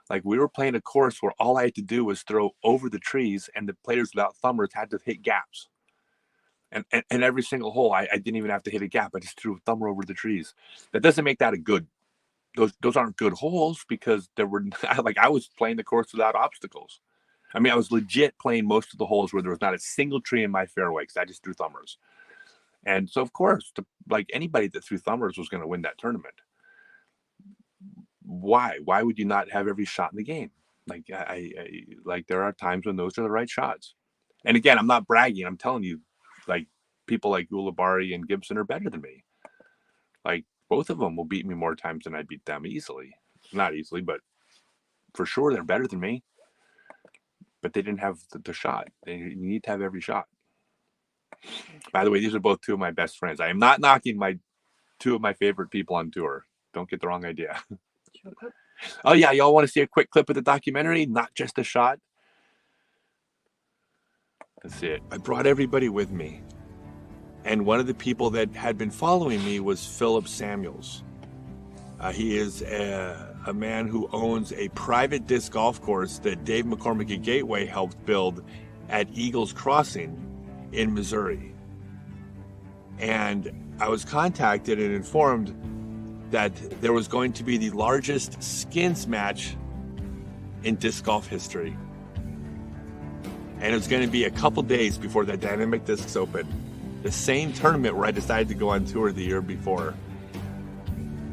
Like, we were playing a course where all I had to do was throw over the trees, and the players without thumbers had to hit gaps. And every single hole, I didn't even have to hit a gap. I just threw a thumber over the trees. That doesn't make that a good. Those aren't good holes, because there were like, I was playing the course without obstacles. I mean, I was legit playing most of the holes where there was not a single tree in my fairway, because I just threw thumbers. And so, of course, like anybody that threw thumbers was going to win that tournament. Why would you not have every shot in the game? Like, I like, there are times when those are the right shots. And again, I'm not bragging. I'm telling you, like, people like Ulibarri and Gibson are better than me. Like, both of them will beat me more times than I beat them easily. Not easily, but for sure they're better than me. But they didn't have the shot. You need to have every shot. By the way, these are both two of my best friends. I am not knocking two of my favorite people on tour. Don't get the wrong idea. Oh yeah, y'all want to see a quick clip of the documentary, not just a shot? That's it. I brought everybody with me. And one of the people that had been following me was Philip Samuels. He is a man who owns a private disc golf course that Dave McCormick at Gateway helped build at Eagles Crossing in Missouri. And I was contacted and informed that there was going to be the largest skins match in disc golf history. And it was going to be a couple days before the Dynamic Discs Open, the same tournament where I decided to go on tour the year before.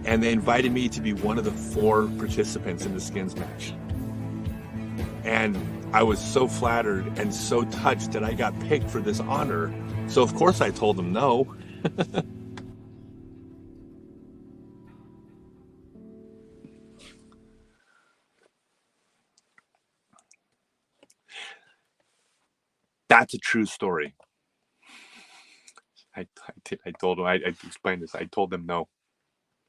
And they invited me to be one of the 4 participants in the skins match. And I was so flattered and so touched that I got picked for this honor. So of course I told them no. That's a true story. I told them, I explained this. I told them no.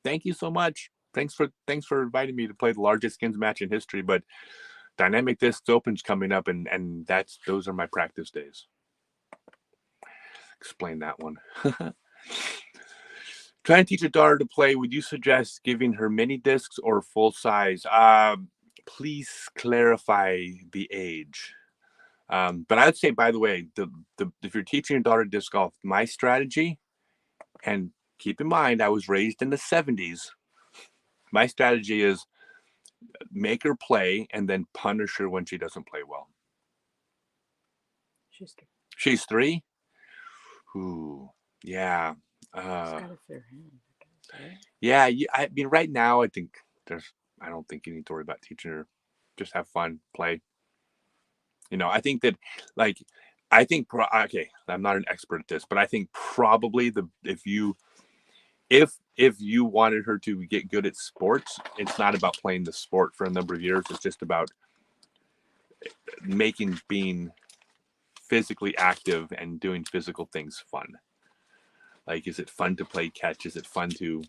Thank you so much. Thanks for inviting me to play the largest skins match in history. But Dynamic Discs Open's coming up, and those are my practice days. Explain that one. Trying to teach a daughter to play, would you suggest giving her mini discs or full size? Please clarify the age. But I would say, by the way, if you're teaching your daughter disc golf, my strategy, and keep in mind, I was raised in the 70s. My strategy is make her play and then punish her when she doesn't play well. She's 3. She's 3? Ooh, yeah. She's got a fair hand, I guess, right? Yeah, I mean, right now, I don't think you need to worry about teaching her. Just have fun, play. I think that, okay, I'm not an expert at this, but I think probably if you wanted her to get good at sports, it's not about playing the sport for a number of years. It's just about being physically active and doing physical things fun. Like, is it fun to play catch? Is it fun to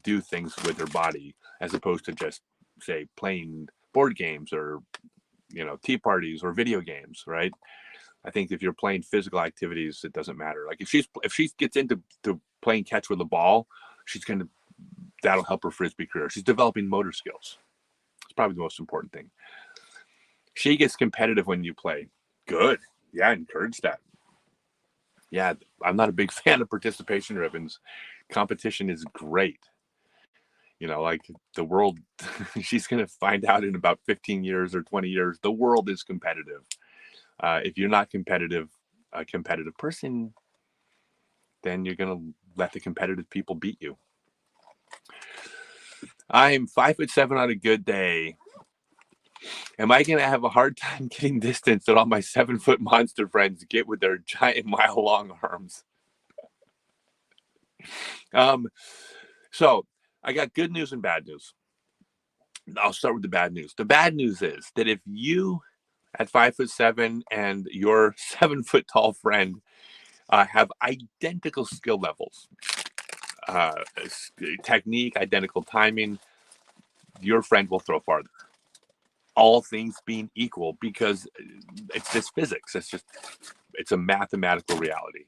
do things with her body as opposed to just, say, playing board games or, tea parties or video games, right? I think if you're playing physical activities, it doesn't matter. Like if she gets into playing catch with a ball, that'll help her frisbee career. She's developing motor skills. It's probably the most important thing. She gets competitive when you play. Good. Yeah, encourage that. Yeah, I'm not a big fan of participation ribbons. Competition is great. Like the world, she's going to find out in about 15 years or 20 years, the world is competitive. If you're not a competitive person, then you're going to let the competitive people beat you. I'm 5'7" on a good day. Am I going to have a hard time getting distance that all my 7-foot monster friends get with their giant mile-long arms? So I got good news and bad news. I'll start with the bad news. The bad news is that if you at 5'7" and your 7-foot tall friend have identical skill levels, technique, identical timing, your friend will throw farther. All things being equal, because it's just physics. It's a mathematical reality.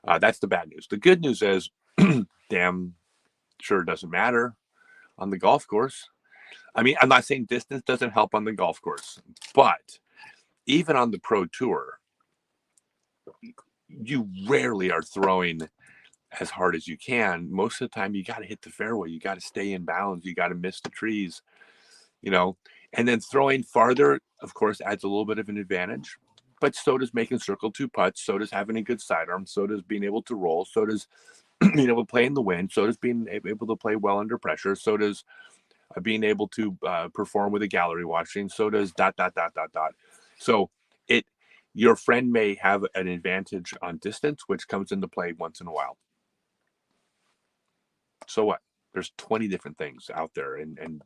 That's the bad news. The good news is, damn sure it doesn't matter on the golf course. I mean, I'm not saying distance doesn't help on the golf course, but even on the pro tour, you rarely are throwing as hard as you can. Most of the time, you got to hit the fairway. You got to stay in bounds. You got to miss the trees, and then throwing farther, of course, adds a little bit of an advantage, but so does making circle 2 putts. So does having a good sidearm. So does being able to roll. So does, play in the wind. So does being able to play well under pressure. So does being able to perform with a gallery watching. So does ... So your friend may have an advantage on distance, which comes into play once in a while. So what? There's 20 different things out there, and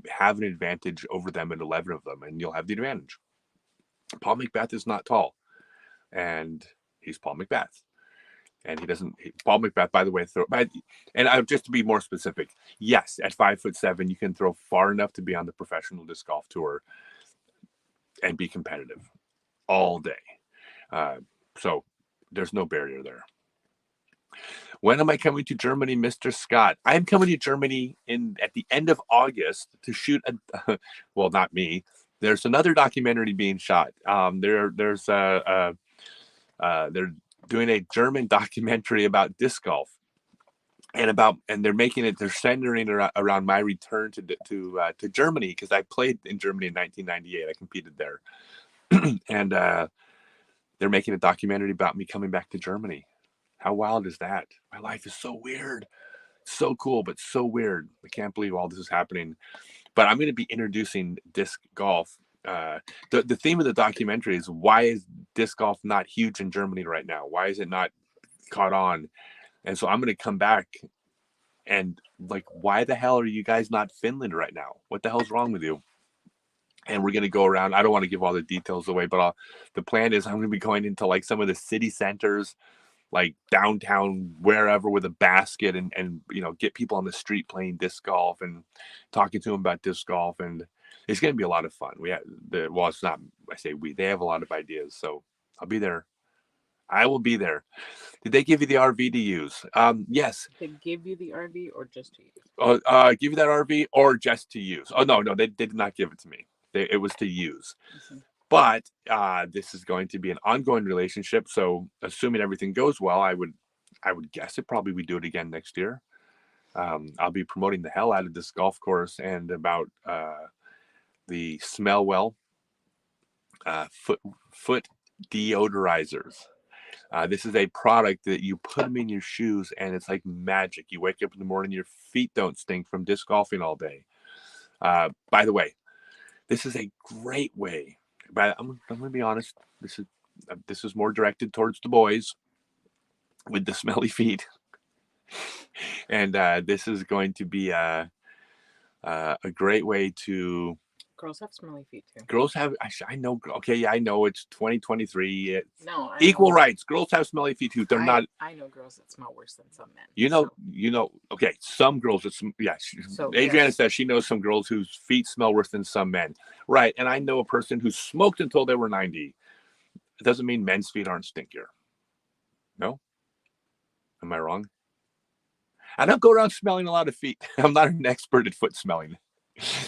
have an advantage over them in 11 of them, and you'll have the advantage. Paul McBeth is not tall, and he's Paul McBeth. And Paul McBeth, by the way, just to be more specific, yes, at 5'7", you can throw far enough to be on the professional disc golf tour and be competitive all day. So there's no barrier there. When am I coming to Germany, Mr. Scott? I'm coming to Germany at the end of August to shoot a well, not me. There's another documentary being shot. They're doing a German documentary about disc golf and they're making it. They're centering around my return to Germany because I played in Germany in 1998. I competed there, and they're making a documentary about me coming back to Germany. How wild is that? My life is so weird, so cool, but so weird. I can't believe all this is happening. But I'm going to be introducing disc golf. The theme of the documentary is why is disc golf not huge in Germany right now? Why is it not caught on? And so I'm going to come back and like, why the hell are you guys not Finland right now? What the hell's wrong with you? And we're going to go around. I don't want to give all the details away, but the plan is I'm going to be going into like some of the city centers, like downtown, wherever, with a basket and get people on the street playing disc golf and talking to them about disc golf. And it's going to be a lot of fun. It's not, I say they have a lot of ideas. So I'll be there. I will be there. Did they give you the RV to use? Yes. They give you the RV or just to use? Give you that RV or just to use? Oh, no, they did not give it to me. It was to use. Mm-hmm. But this is going to be an ongoing relationship. So assuming everything goes well, I would guess it probably we do it again next year. I'll be promoting the hell out of this golf course and about the Smell Well foot deodorizers. This is a product that you put them in your shoes and it's like magic. You wake up in the morning, your feet don't stink from disc golfing all day. By the way, this is a great way. But I'm going to be honest. This is more directed towards the boys with the smelly feet, and this is going to be a great way to. Girls have smelly feet too. Girls have. I know. Okay, yeah, I know. It's 2023. No, equal rights. Girls have smelly feet too. They're not. I know girls that smell worse than some men. You know. Okay, some girls. So Adriana says she knows some girls whose feet smell worse than some men. Right, and I know a person who smoked until they were 90. It doesn't mean men's feet aren't stinkier. No, am I wrong? I don't go around smelling a lot of feet. I'm not an expert at foot smelling.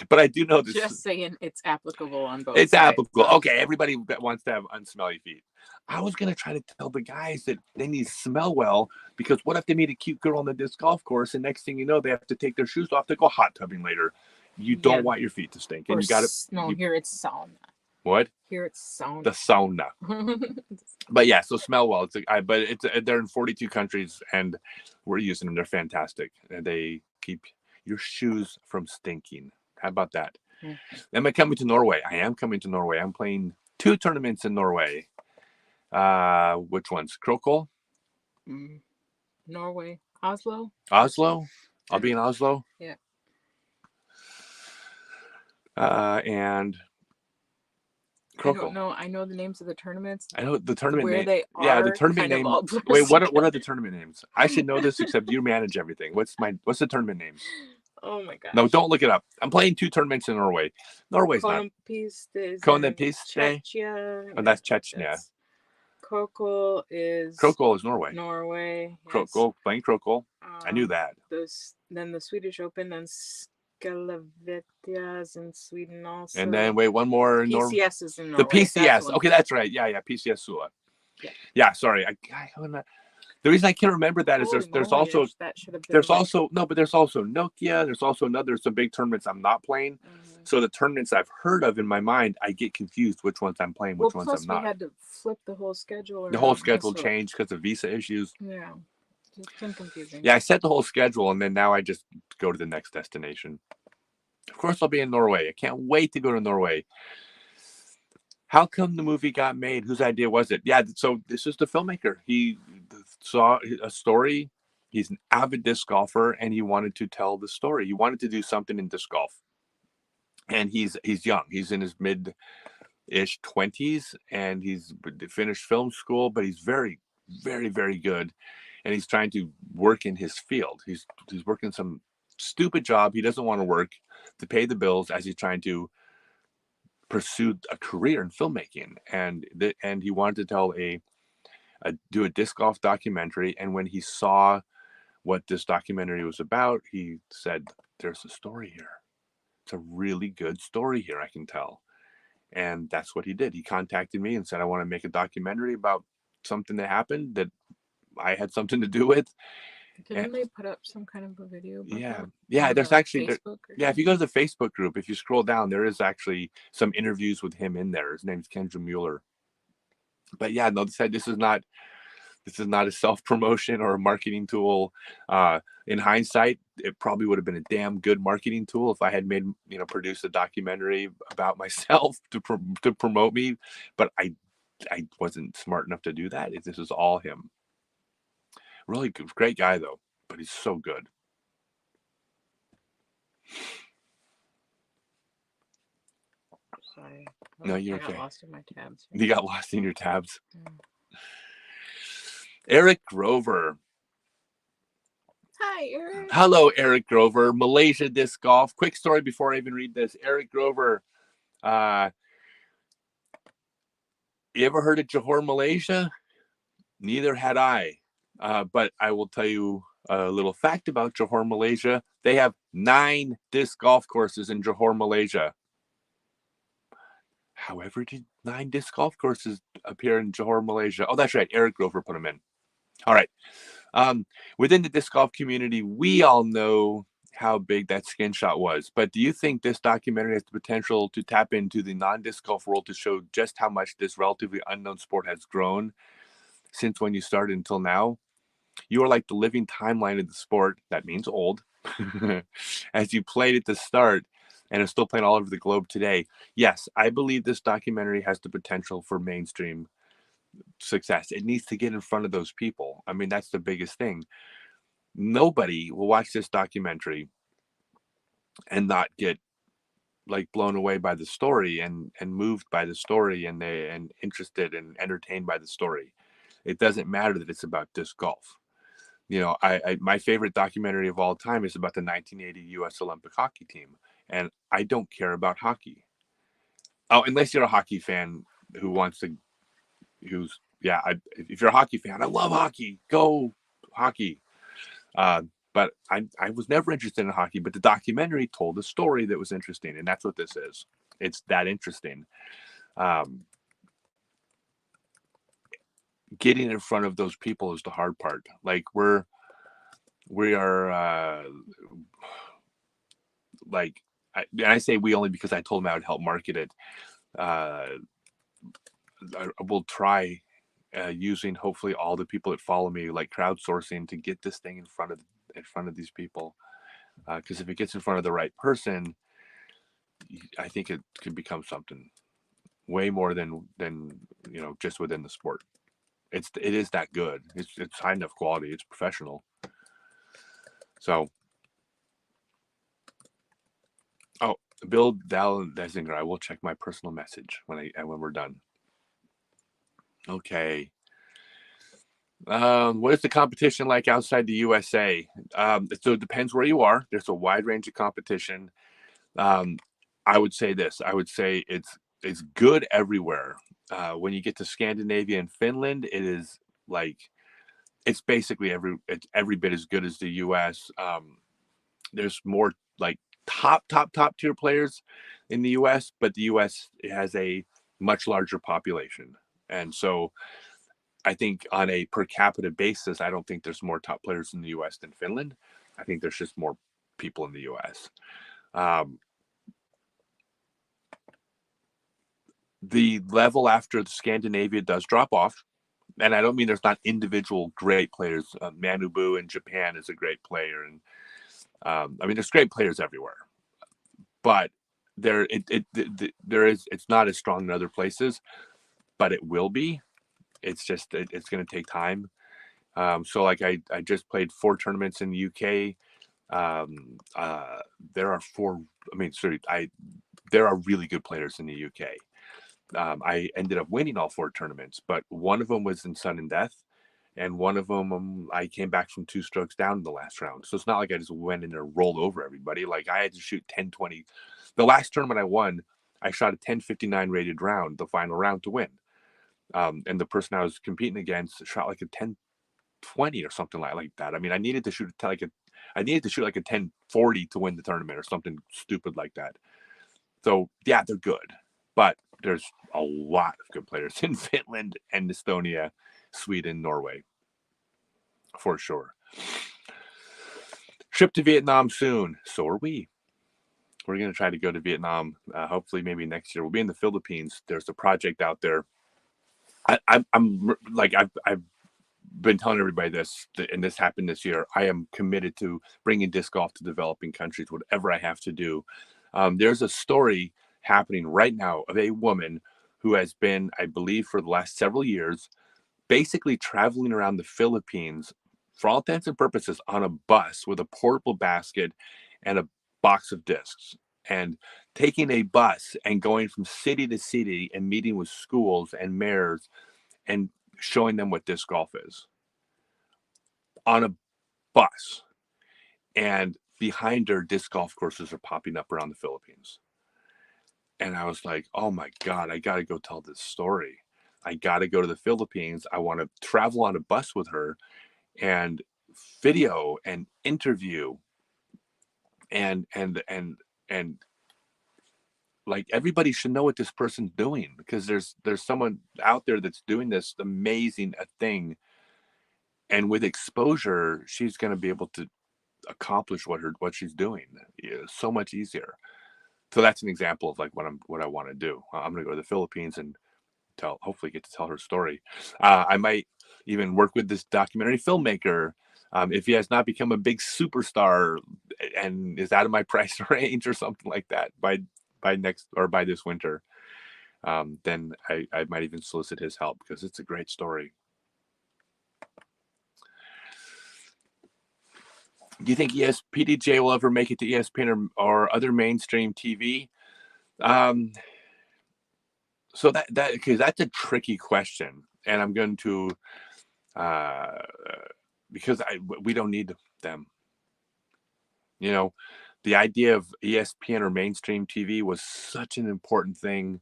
But I do know this. Just saying it's applicable on both sides. Applicable. So. Okay, everybody wants to have unsmelly feet. I was going to try to tell the guys that they need to smell well because what if they meet a cute girl on the disc golf course and next thing you know, they have to take their shoes off to go hot tubbing later. You don't want your feet to stink. And you got to. No, here it's sauna. What? Here it's sauna. The sauna. But yeah, so smell well. They're in 42 countries and we're using them. They're fantastic. And they keep your shoes from stinking. How about that? Mm-hmm. Am I coming to Norway? I am coming to Norway. I'm playing 2 tournaments in Norway. Which ones? Krokol? Norway. Oslo? I'll be in Oslo. Yeah. And Krokol. I don't know. I know the names of the tournaments. I know the tournament where name. They are. Yeah, the tournament name. Wait, what are the tournament names? I should know this, except you manage everything. What's the tournament name? Oh my gosh. No, don't look it up. I'm playing 2 tournaments in Norway. Norway's not. Chechnya. Oh, that's Chechnya. Krokol is Norway. Norway. Krokol, playing Krokol. I knew that. Then the Swedish Open, then Skellefteå's in Sweden also. And then wait, one more. PCS is in Norway. The PCS. Okay, that's right. Yeah, PCS Sula. Yeah, sorry. The reason I can't remember that is there's also Nokia. There's some big tournaments I'm not playing. Mm-hmm. So the tournaments I've heard of in my mind, I get confused which ones I'm playing, which ones I'm not. We had to flip the whole schedule. The whole schedule changed because of visa issues. Yeah, it's been confusing. Yeah, I set the whole schedule and then now I just go to the next destination. Of course, I'll be in Norway. I can't wait to go to Norway. How come the movie got made? Whose idea was it? Yeah, so this is the filmmaker. He saw a story. He's an avid disc golfer, and he wanted to tell the story. He wanted to do something in disc golf. And he's young. He's in his mid-ish 20s, and he's finished film school, but he's very, very, very good. And he's trying to work in his field. He's working some stupid job he doesn't want to work to pay the bills as he's trying to pursued a career in filmmaking, and he wanted to tell do a disc golf documentary. And when he saw what this documentary was about, he said, "There's a story here. It's a really good story here. I can tell." And that's what he did. He contacted me and said, "I want to make a documentary about something that happened that I had something to do with." And Didn't they put up some kind of a video about yeah, that on there's the actually Facebook or yeah. If you something? go to the Facebook group, if you scroll down, there is actually some interviews with him in there. His name's Kendra Mueller. But yeah, no, this is not a self promotion or a marketing tool. In hindsight, it probably would have been a damn good marketing tool if I had produced a documentary about myself to promote me. But I wasn't smart enough to do that. This is all him. Really good, great guy though, but he's so good. Sorry. No, I you're got okay. lost in my tabs. You got lost in your tabs. Mm. Eric Grover. Hi, Eric. Hello, Eric Grover. Malaysia disc golf. Quick story before I even read this. Eric Grover. You ever heard of Johor, Malaysia? Neither had I. But I will tell you a little fact about Johor, Malaysia. They have 9 disc golf courses in Johor, Malaysia. However, did 9 disc golf courses appear in Johor, Malaysia? Oh, that's right. Eric Grover put them in. All right. Within the disc golf community, we all know how big that skin shot was. But do you think this documentary has the potential to tap into the non-disc golf world to show just how much this relatively unknown sport has grown since when you started until now? You are like the living timeline of the sport. That means old. As you played at the start and are still playing all over the globe today. Yes, I believe this documentary has the potential for mainstream success. It needs to get in front of those people. I mean, that's the biggest thing. Nobody will watch this documentary and not get like blown away by the story and moved by the story and interested and entertained by the story. It doesn't matter that it's about disc golf. I my favorite documentary of all time is about the 1980 U.S. Olympic hockey team, and I don't care about hockey. Oh, unless you're a hockey fan who wants to, who's yeah. If you're a hockey fan, I love hockey. Go hockey. Uh, but I was never interested in hockey. But the documentary told a story that was interesting, and that's what this is. It's that interesting. Um, Getting in front of those people is the hard part. Like we are like and I say we only because I told him I would help market it. Uh, I will try using hopefully all the people that follow me, like crowdsourcing, to get this thing in front of these people. Because if it gets in front of the right person, I think it could become something way more than just within the sport. It is that good. It's high enough quality. It's professional. So, oh, Bill Desinger. I will check my personal message when we're done. Okay. What is the competition like outside the USA? So it depends where you are. There's a wide range of competition. Um, I would say this. I would say it's good everywhere. When you get to Scandinavia and Finland, it is like it's basically it's every bit as good as the U.S. There's more like top tier players in the U.S., but the U.S. has a much larger population, and so I think on a per capita basis, I don't think there's more top players in the U.S. than Finland. I think there's just more people in the U.S. Um, the level after the Scandinavia does drop off, and I don't mean there's not individual great players. Manubu in Japan is a great player, and I mean there's great players everywhere, but there is it's not as strong in other places, but it will be. It's just it's going to take time. So like I just played 4 tournaments in the UK. There are 4. I mean, sorry, there are really good players in the UK. I ended up winning all 4 tournaments, but one of them was in sudden death, and one of them I came back from 2 strokes down in the last round. So it's not like I just went in there and rolled over everybody. Like I had to shoot 10, 20. The last tournament I won, I shot a 10:59 rated round, the final round to win. And the person I was competing against shot like a 10:20 or something like that. I mean, I needed to shoot like a 10:40 to win the tournament or something stupid like that. So yeah, they're good, but there's a lot of good players in Finland and Estonia, Sweden, Norway, for sure. Trip to Vietnam soon. So are we. We're going to try to go to Vietnam. Hopefully, maybe next year. We'll be in the Philippines. There's a project out there. I'm like I've been telling everybody this, and this happened this year. I am committed to bringing disc golf to developing countries, whatever I have to do. There's a story happening right now of a woman who has been, I believe, for the last several years, basically traveling around the Philippines for all intents and purposes on a bus with a portable basket and a box of discs, and taking a bus and going from city to city and meeting with schools and mayors and showing them what disc golf is on a bus. And behind her, disc golf courses are popping up around the Philippines. And I was like, oh my God, I got to go tell this story. I got to go to the Philippines. I want to travel on a bus with her and video and interview and like everybody should know what this person's doing, because there's someone out there that's doing this amazing thing, and with exposure she's going to be able to accomplish what she's doing so much easier. So that's an example of like what I want to do. I'm going to go to the Philippines and hopefully get to tell her story. I might even work with this documentary filmmaker, if he has not become a big superstar and is out of my price range or something like that by this winter. Then I might even solicit his help, because it's a great story. Do you think PDJ will ever make it to ESPN or other mainstream TV? So because that's a tricky question, and I'm going to because we don't need them. You know, the idea of ESPN or mainstream TV was such an important thing,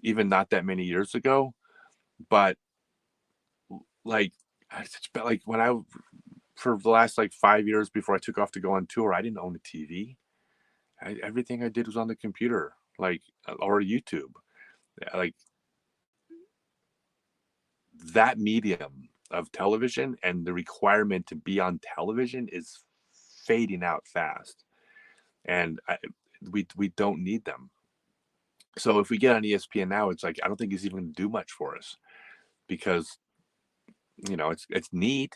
even not that many years ago. But like when I for the last like 5 years before I took off to go on tour, I didn't own a TV. Everything I did was on the computer, like, or YouTube. Like, that medium of television and the requirement to be on television is fading out fast, and we don't need them. So if we get on ESPN now, it's like I don't think it's even going to do much for us, because it's neat,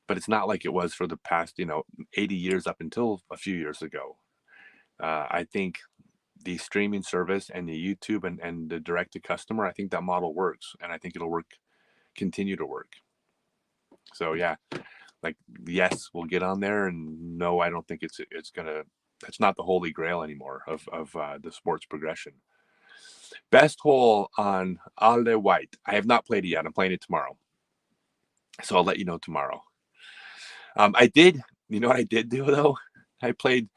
but it's not like it was for the past 80 years up until a few years ago. I think the streaming service and the YouTube and the direct to customer, I think that model works, and I think it'll continue to work. So yeah, like, yes, we'll get on there, and no, I don't think that's not the holy grail anymore of the sports progression. Best hole on Isle White. I have not played it yet. I'm playing it tomorrow, so I'll let you know tomorrow. I did. You know what I did do though? I played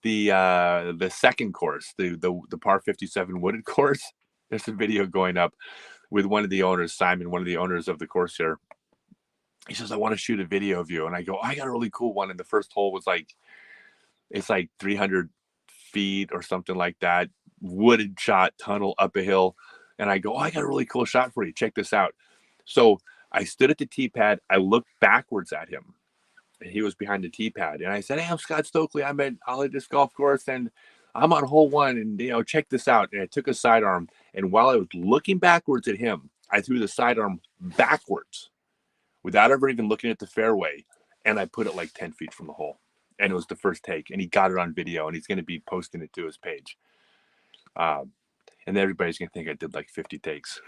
the second course, the par 57 wooded course. There's a video going up with one of the owners, Simon, one of the owners of the course here. He says, I want to shoot a video of you. And I go, I got a really cool one. And the first hole was it's like 300 feet or something like that. Wooded shot, tunnel up a hill. And I go, I got a really cool shot for you. Check this out. So I stood at the tee pad. I looked backwards at him, and he was behind the tee pad. And I said, hey, I'm Scott Stokely. I'm at Ollie Disc Golf Course, and I'm on hole one. And, check this out. And I took a sidearm. And while I was looking backwards at him, I threw the sidearm backwards without ever even looking at the fairway. And I put it like 10 feet from the hole. And it was the first take. And he got it on video, and he's going to be posting it to his page. And everybody's going to think I did like 50 takes.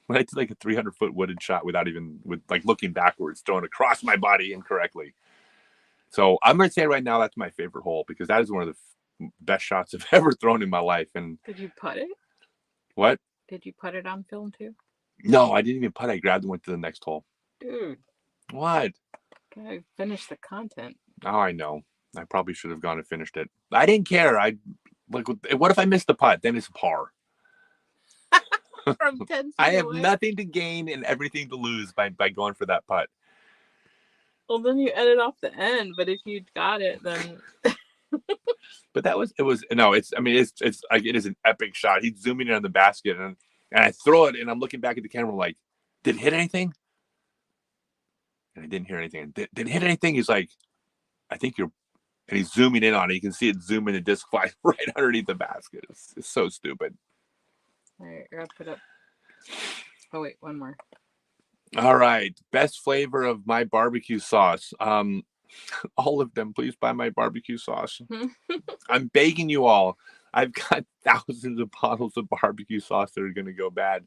When I did like a 300-foot wooded shot with looking backwards, throwing across my body incorrectly. So I'm going to say right now that's my favorite hole, because that is one of the best shots I've ever thrown in my life. And did you putt it? What? Did you put it on film too? No, I didn't even putt. I grabbed and went to the next hole. Dude. What? Gotta finish the content. Oh, I know. I probably should have gone and finished it. I didn't care. I Like, what if I miss the putt? Then it's par. From 10 feet I have away. nothing to gain and everything to lose by going for that putt. Well, then you edit off the end, but if you got it, then. But it's like, it is an epic shot. He's zooming in on the basket, and I throw it, and I'm looking back at the camera like, did it hit anything? And I didn't hear anything. Did it hit anything? He's like, I think you're, and he's zooming in on it. You can see it zoom in, the disc flies right underneath the basket. It's so stupid. All right, wrap it up. Oh wait, one more. All right, best flavor of my barbecue sauce. All of them, please buy my barbecue sauce. I'm begging you all. I've got thousands of bottles of barbecue sauce that are going to go bad.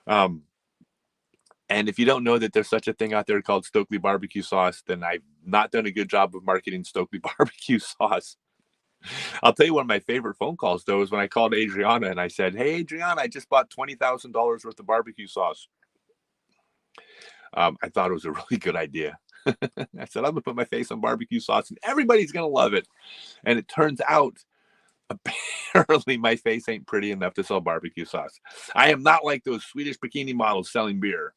And if you don't know that there's such a thing out there called Stokely barbecue sauce, then I've not done a good job of marketing Stokely barbecue sauce. I'll tell you, one of my favorite phone calls, though, is when I called Adriana and I said, hey, Adriana, I just bought $20,000 worth of barbecue sauce. I thought it was a really good idea. I said, I'm going to put my face on barbecue sauce and everybody's going to love it. And it turns out, apparently, my face ain't pretty enough to sell barbecue sauce. I am not like those Swedish Bikini models selling beer.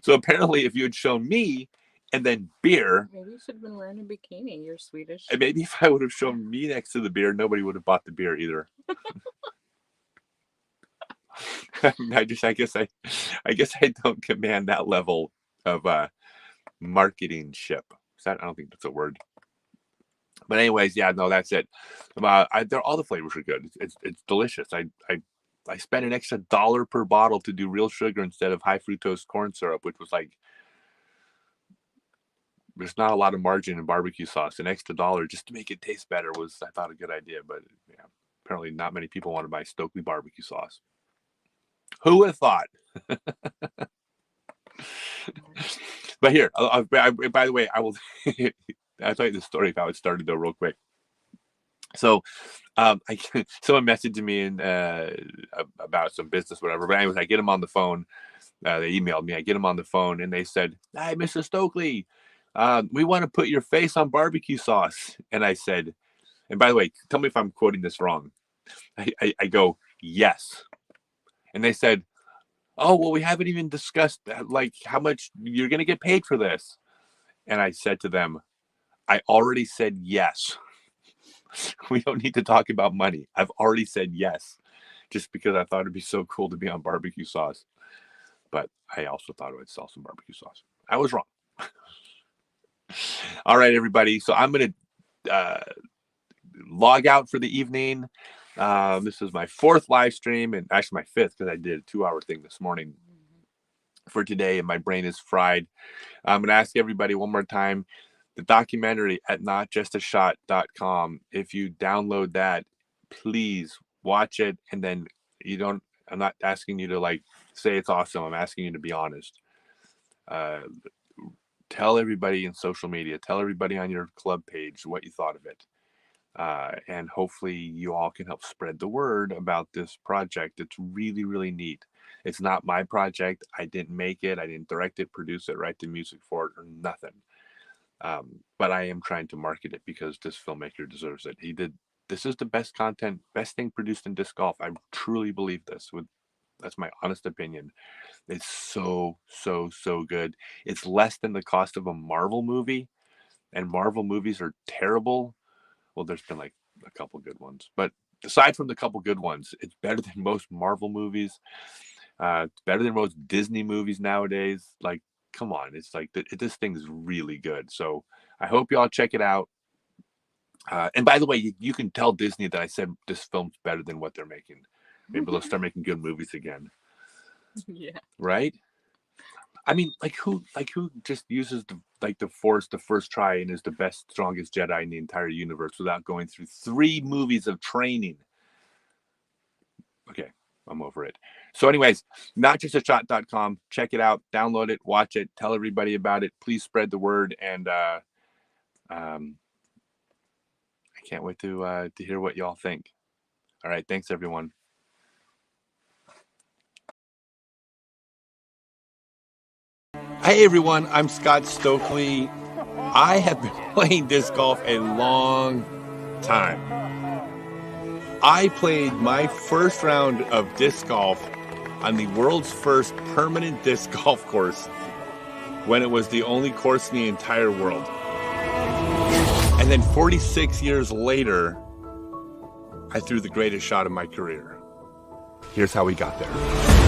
So apparently, if you had shown me and then beer. Maybe you should have been wearing a bikini. You're Swedish. Maybe if I would have shown me next to the beer, nobody would have bought the beer either. I guess I don't command that level of marketing ship. I don't think that's a word. But anyways, yeah, no, that's it. All the flavors are good. It's delicious. I spent an extra $1 per bottle to do real sugar instead of high fructose corn syrup, which was like, there's not a lot of margin in barbecue sauce. An extra $1 just to make it taste better was, I thought, a good idea. But yeah, apparently not many people want to buy Stokely barbecue sauce. Who would have thought? But here, by the way, I will. I'll tell you the story of how it started, though, real quick. So, someone messaged me about some business, whatever. But anyways, I get them on the phone. They emailed me. I get them on the phone, and they said, "Hi, Mr. Stokely, we want to put your face on barbecue sauce." And I said, and by the way, tell me if I'm quoting this wrong. I go, yes. And they said, oh, well, we haven't even discussed like how much you're going to get paid for this. And I said to them, I already said yes. We don't need to talk about money. I've already said yes, just because I thought it'd be so cool to be on barbecue sauce. But I also thought I would sell some barbecue sauce. I was wrong. All right, everybody. So I'm going to log out for the evening. This is my 4th live stream, and actually my 5th, because I did a 2-hour thing this morning for today, and my brain is fried. I'm going to ask everybody one more time, the documentary at notjustashot.com. If you download that, please watch it, and then I'm not asking you to like say it's awesome. I'm asking you to be honest. Tell everybody in social media, tell everybody on your club page what you thought of it. And hopefully you all can help spread the word about this project. It's really, really neat. It's not my project. I didn't make it. I didn't direct it, produce it, write the music for it, or nothing. But I am trying to market it because this filmmaker deserves it. This is the best content, best thing produced in disc golf. I truly believe this. That's my honest opinion. It's so, so, so good. It's less than the cost of a Marvel movie, and Marvel movies are terrible. Well, there's been like a couple good ones, but aside from the couple good ones, it's better than most Marvel movies. It's better than most Disney movies nowadays. Like, come on, it's like this thing is really good. So I hope you all check it out. And by the way, you can tell Disney that I said this film's better than what they're making. Maybe they'll start making good movies again. Yeah. Right? I mean, like who just uses the Force the first try and is the best, strongest Jedi in the entire universe without going through 3 movies of training? Okay, I'm over it. So anyways, notjustashot.com. Check it out, download it, watch it, tell everybody about it. Please spread the word, and I can't wait to hear what y'all think. All right, thanks everyone. Hey everyone, I'm Scott Stokely. I have been playing disc golf a long that time. I played my first round of disc golf on the world's first permanent disc golf course when it was the only course in the entire world. And then 46 years later, I threw the greatest shot of my career. Here's how we got there.